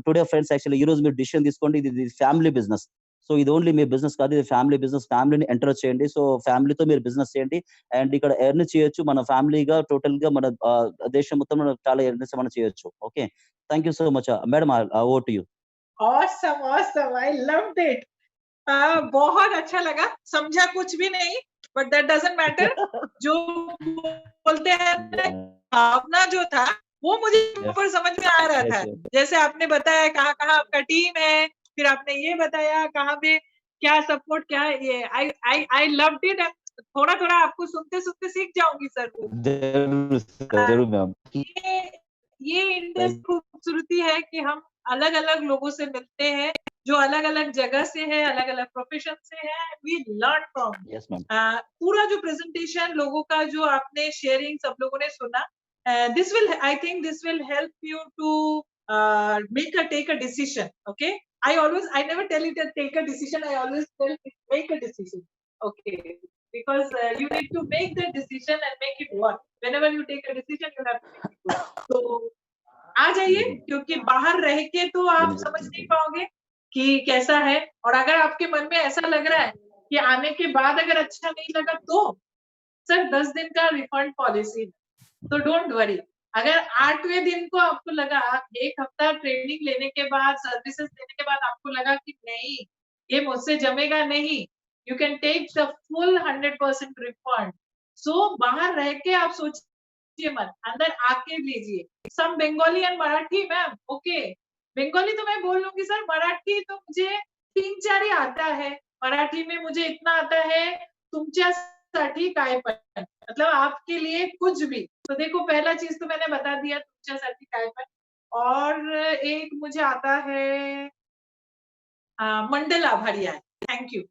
టుడే ఫ్రెండ్స్, యాక్చువల్లీ ఈ రోజు మీరు డిసిషన్ తీసుకోండి. ఇది ఫ్యామిలీ బిజినెస్. సో ఇది ఓన్లీ మీ బిజినెస్ కాదు, ఇది ఫ్యామిలీ బిజినెస్. ఫ్యామిలీని ఎంటర్ చేయండి. సో ఫ్యామిలీతో మీరు బిజినెస్ చేయండి అండ్ ఇక్కడ ఎర్న్ చేయొచ్చు. మన ఫ్యామిలీగా టోటల్ గా మన దేశం మొత్తం చాలా ఎర్నెస్ మనం చేయొచ్చు. Okay, thank you so much madam. Over to you. Awesome, awesome. I loved it. बहुत अच्छा लगा. समझा कुछ भी नहीं, but that doesn't matter. जो बोलते हैं भावना जो था वो मुझे ऊपर समझ में आ रहा था. जैसे आपने बताया कहाँ आपका टीम है, फिर आपने ये बताया कहाँ पे क्या सपोर्ट, क्या ये I loved it. थोड़ा आपको सुनते सीख जाऊंगी सर. जरूर मैम. ये इंडस्ट्री खूबसूरती है कि हम अलग अलग लोगों से मिलते हैं जो अलग अलग जगह से है, अलग अलग प्रोफेशन से है. We learn from. Yes ma'am. पूरा जो प्रेजेंटेशन लोगों का जो आपने शेयरिंग सब लोगों ने सुना, I think this will help you to take a decision. Okay, I never tell you to take a decision. I always tell you make a decision. Okay, because you need to make the decision and make it work. Whenever you take a decision, you have to make it work. So आ जाइए, क्योंकि बाहर रह के तो आप समझ नहीं पाओगे कि कैसा है. और अगर आपके मन में ऐसा लग रहा है कि आने के बाद अगर अच्छा नहीं लगा तो सर 10 दिन का रिफंड पॉलिसी. तो डोंट वरी। अगर 8वें दिन को आपको लगा, 1 हफ्ता ट्रेनिंग लेने के बाद, सर्विसेज लेने के बाद आपको लगा कि नहीं, ये मुझसे जमेगा नहीं, you can take the full 100% refund. So बाहर रह के आप सोचिए मत, अंदर आके लीजिए। Some Bengali and Marathi ma'am, okay, Bengali तो मैं बोल लूंगी सर, मराठी तो मुझे 3-4 ही आता है, मराठी में मुझे इतना आता है, तुमच्यासाठी काय पण, मतलब आपके लिए कुछ भी। तो देखो पहला चीज तो मैंने बता दिया, तुमच्यासाठी काय पण, और एक मुझे आता है मंडल आभारी आहे, थैंक यू।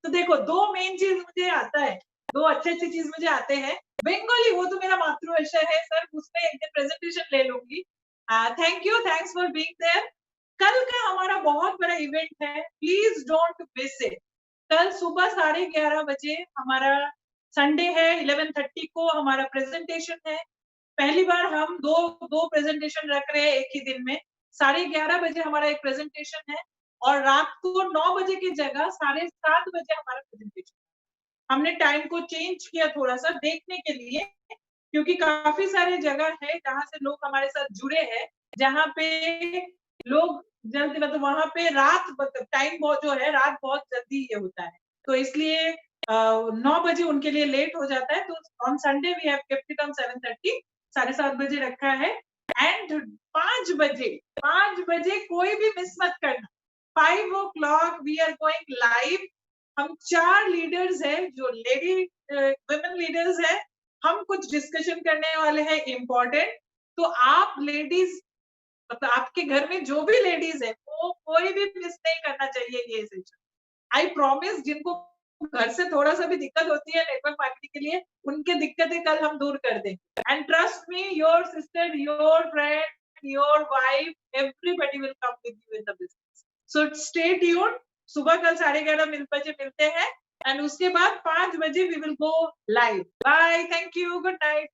तो देखो 2 मेन चीज मुझे आता है, 2 अच्छे-अच्छे चीज मुझे आते हैं। बंगाली वो तो मेरा मातृभाषा है सर, उसमें एक दिन प्रेजेंटेशन ले लूंगी। Thank you, thanks for being there. कल का हमारा बहुत बड़ा इवेंट है, प्लीज डोंट मिस इट। कल सुबह 11:30 बजे हमारा संडे है, 11:30 को हमारा प्रेजेंटेशन है। पहली बार हम दो प्रेजेंटेशन रख रहे हैं एक ही दिन में। 11:30 बजे हमारा एक प्रेजेंटेशन है, और रात को 9 बजे की जगह 7:30 बजे हमारा प्रेजेंटेशन। हमने टाइम को चेंज किया थोड़ा सा देखने के लिए, क्योंकि काफी सारे जगह है जहाँ से लोग हमारे साथ जुड़े हैं, जहाँ पे लोग जल्दी, मतलब वहां पे रात टाइम बहुत जो है, रात बहुत जल्दी ये होता है, तो इसलिए 9 बजे उनके लिए लेट हो जाता है। तो on Sunday we have kept it on 7:30, 7:30 बजे रखा है। एंड 5 बजे कोई भी मिस मत करना। 5 o'clock we are going live. हम 4 लीडर्स हैं जो लेडी वुमेन लीडर्स हैं, हम कुछ डिस्कशन करने वाले हैं इम्पोर्टेंट। तो आप लेडीज, मतलब आपके घर में जो भी लेडीज है, वो कोई भी मिस नहीं करना चाहिए ये सेशन। आई प्रॉमिस, जिनको घर से थोड़ा सा भी दिक्कत होती है नेटवर्क मार्केटिंग के लिए, उनके दिक्कतें कल हम दूर कर देंगे। And trust me, your sister, your friend, your wife, everybody will come with you in the business. So stay tuned. सुबह कल 11:30 बजे मिलते हैं, एंड उसके बाद 5 बजे we will go live. Bye, thank you, good night.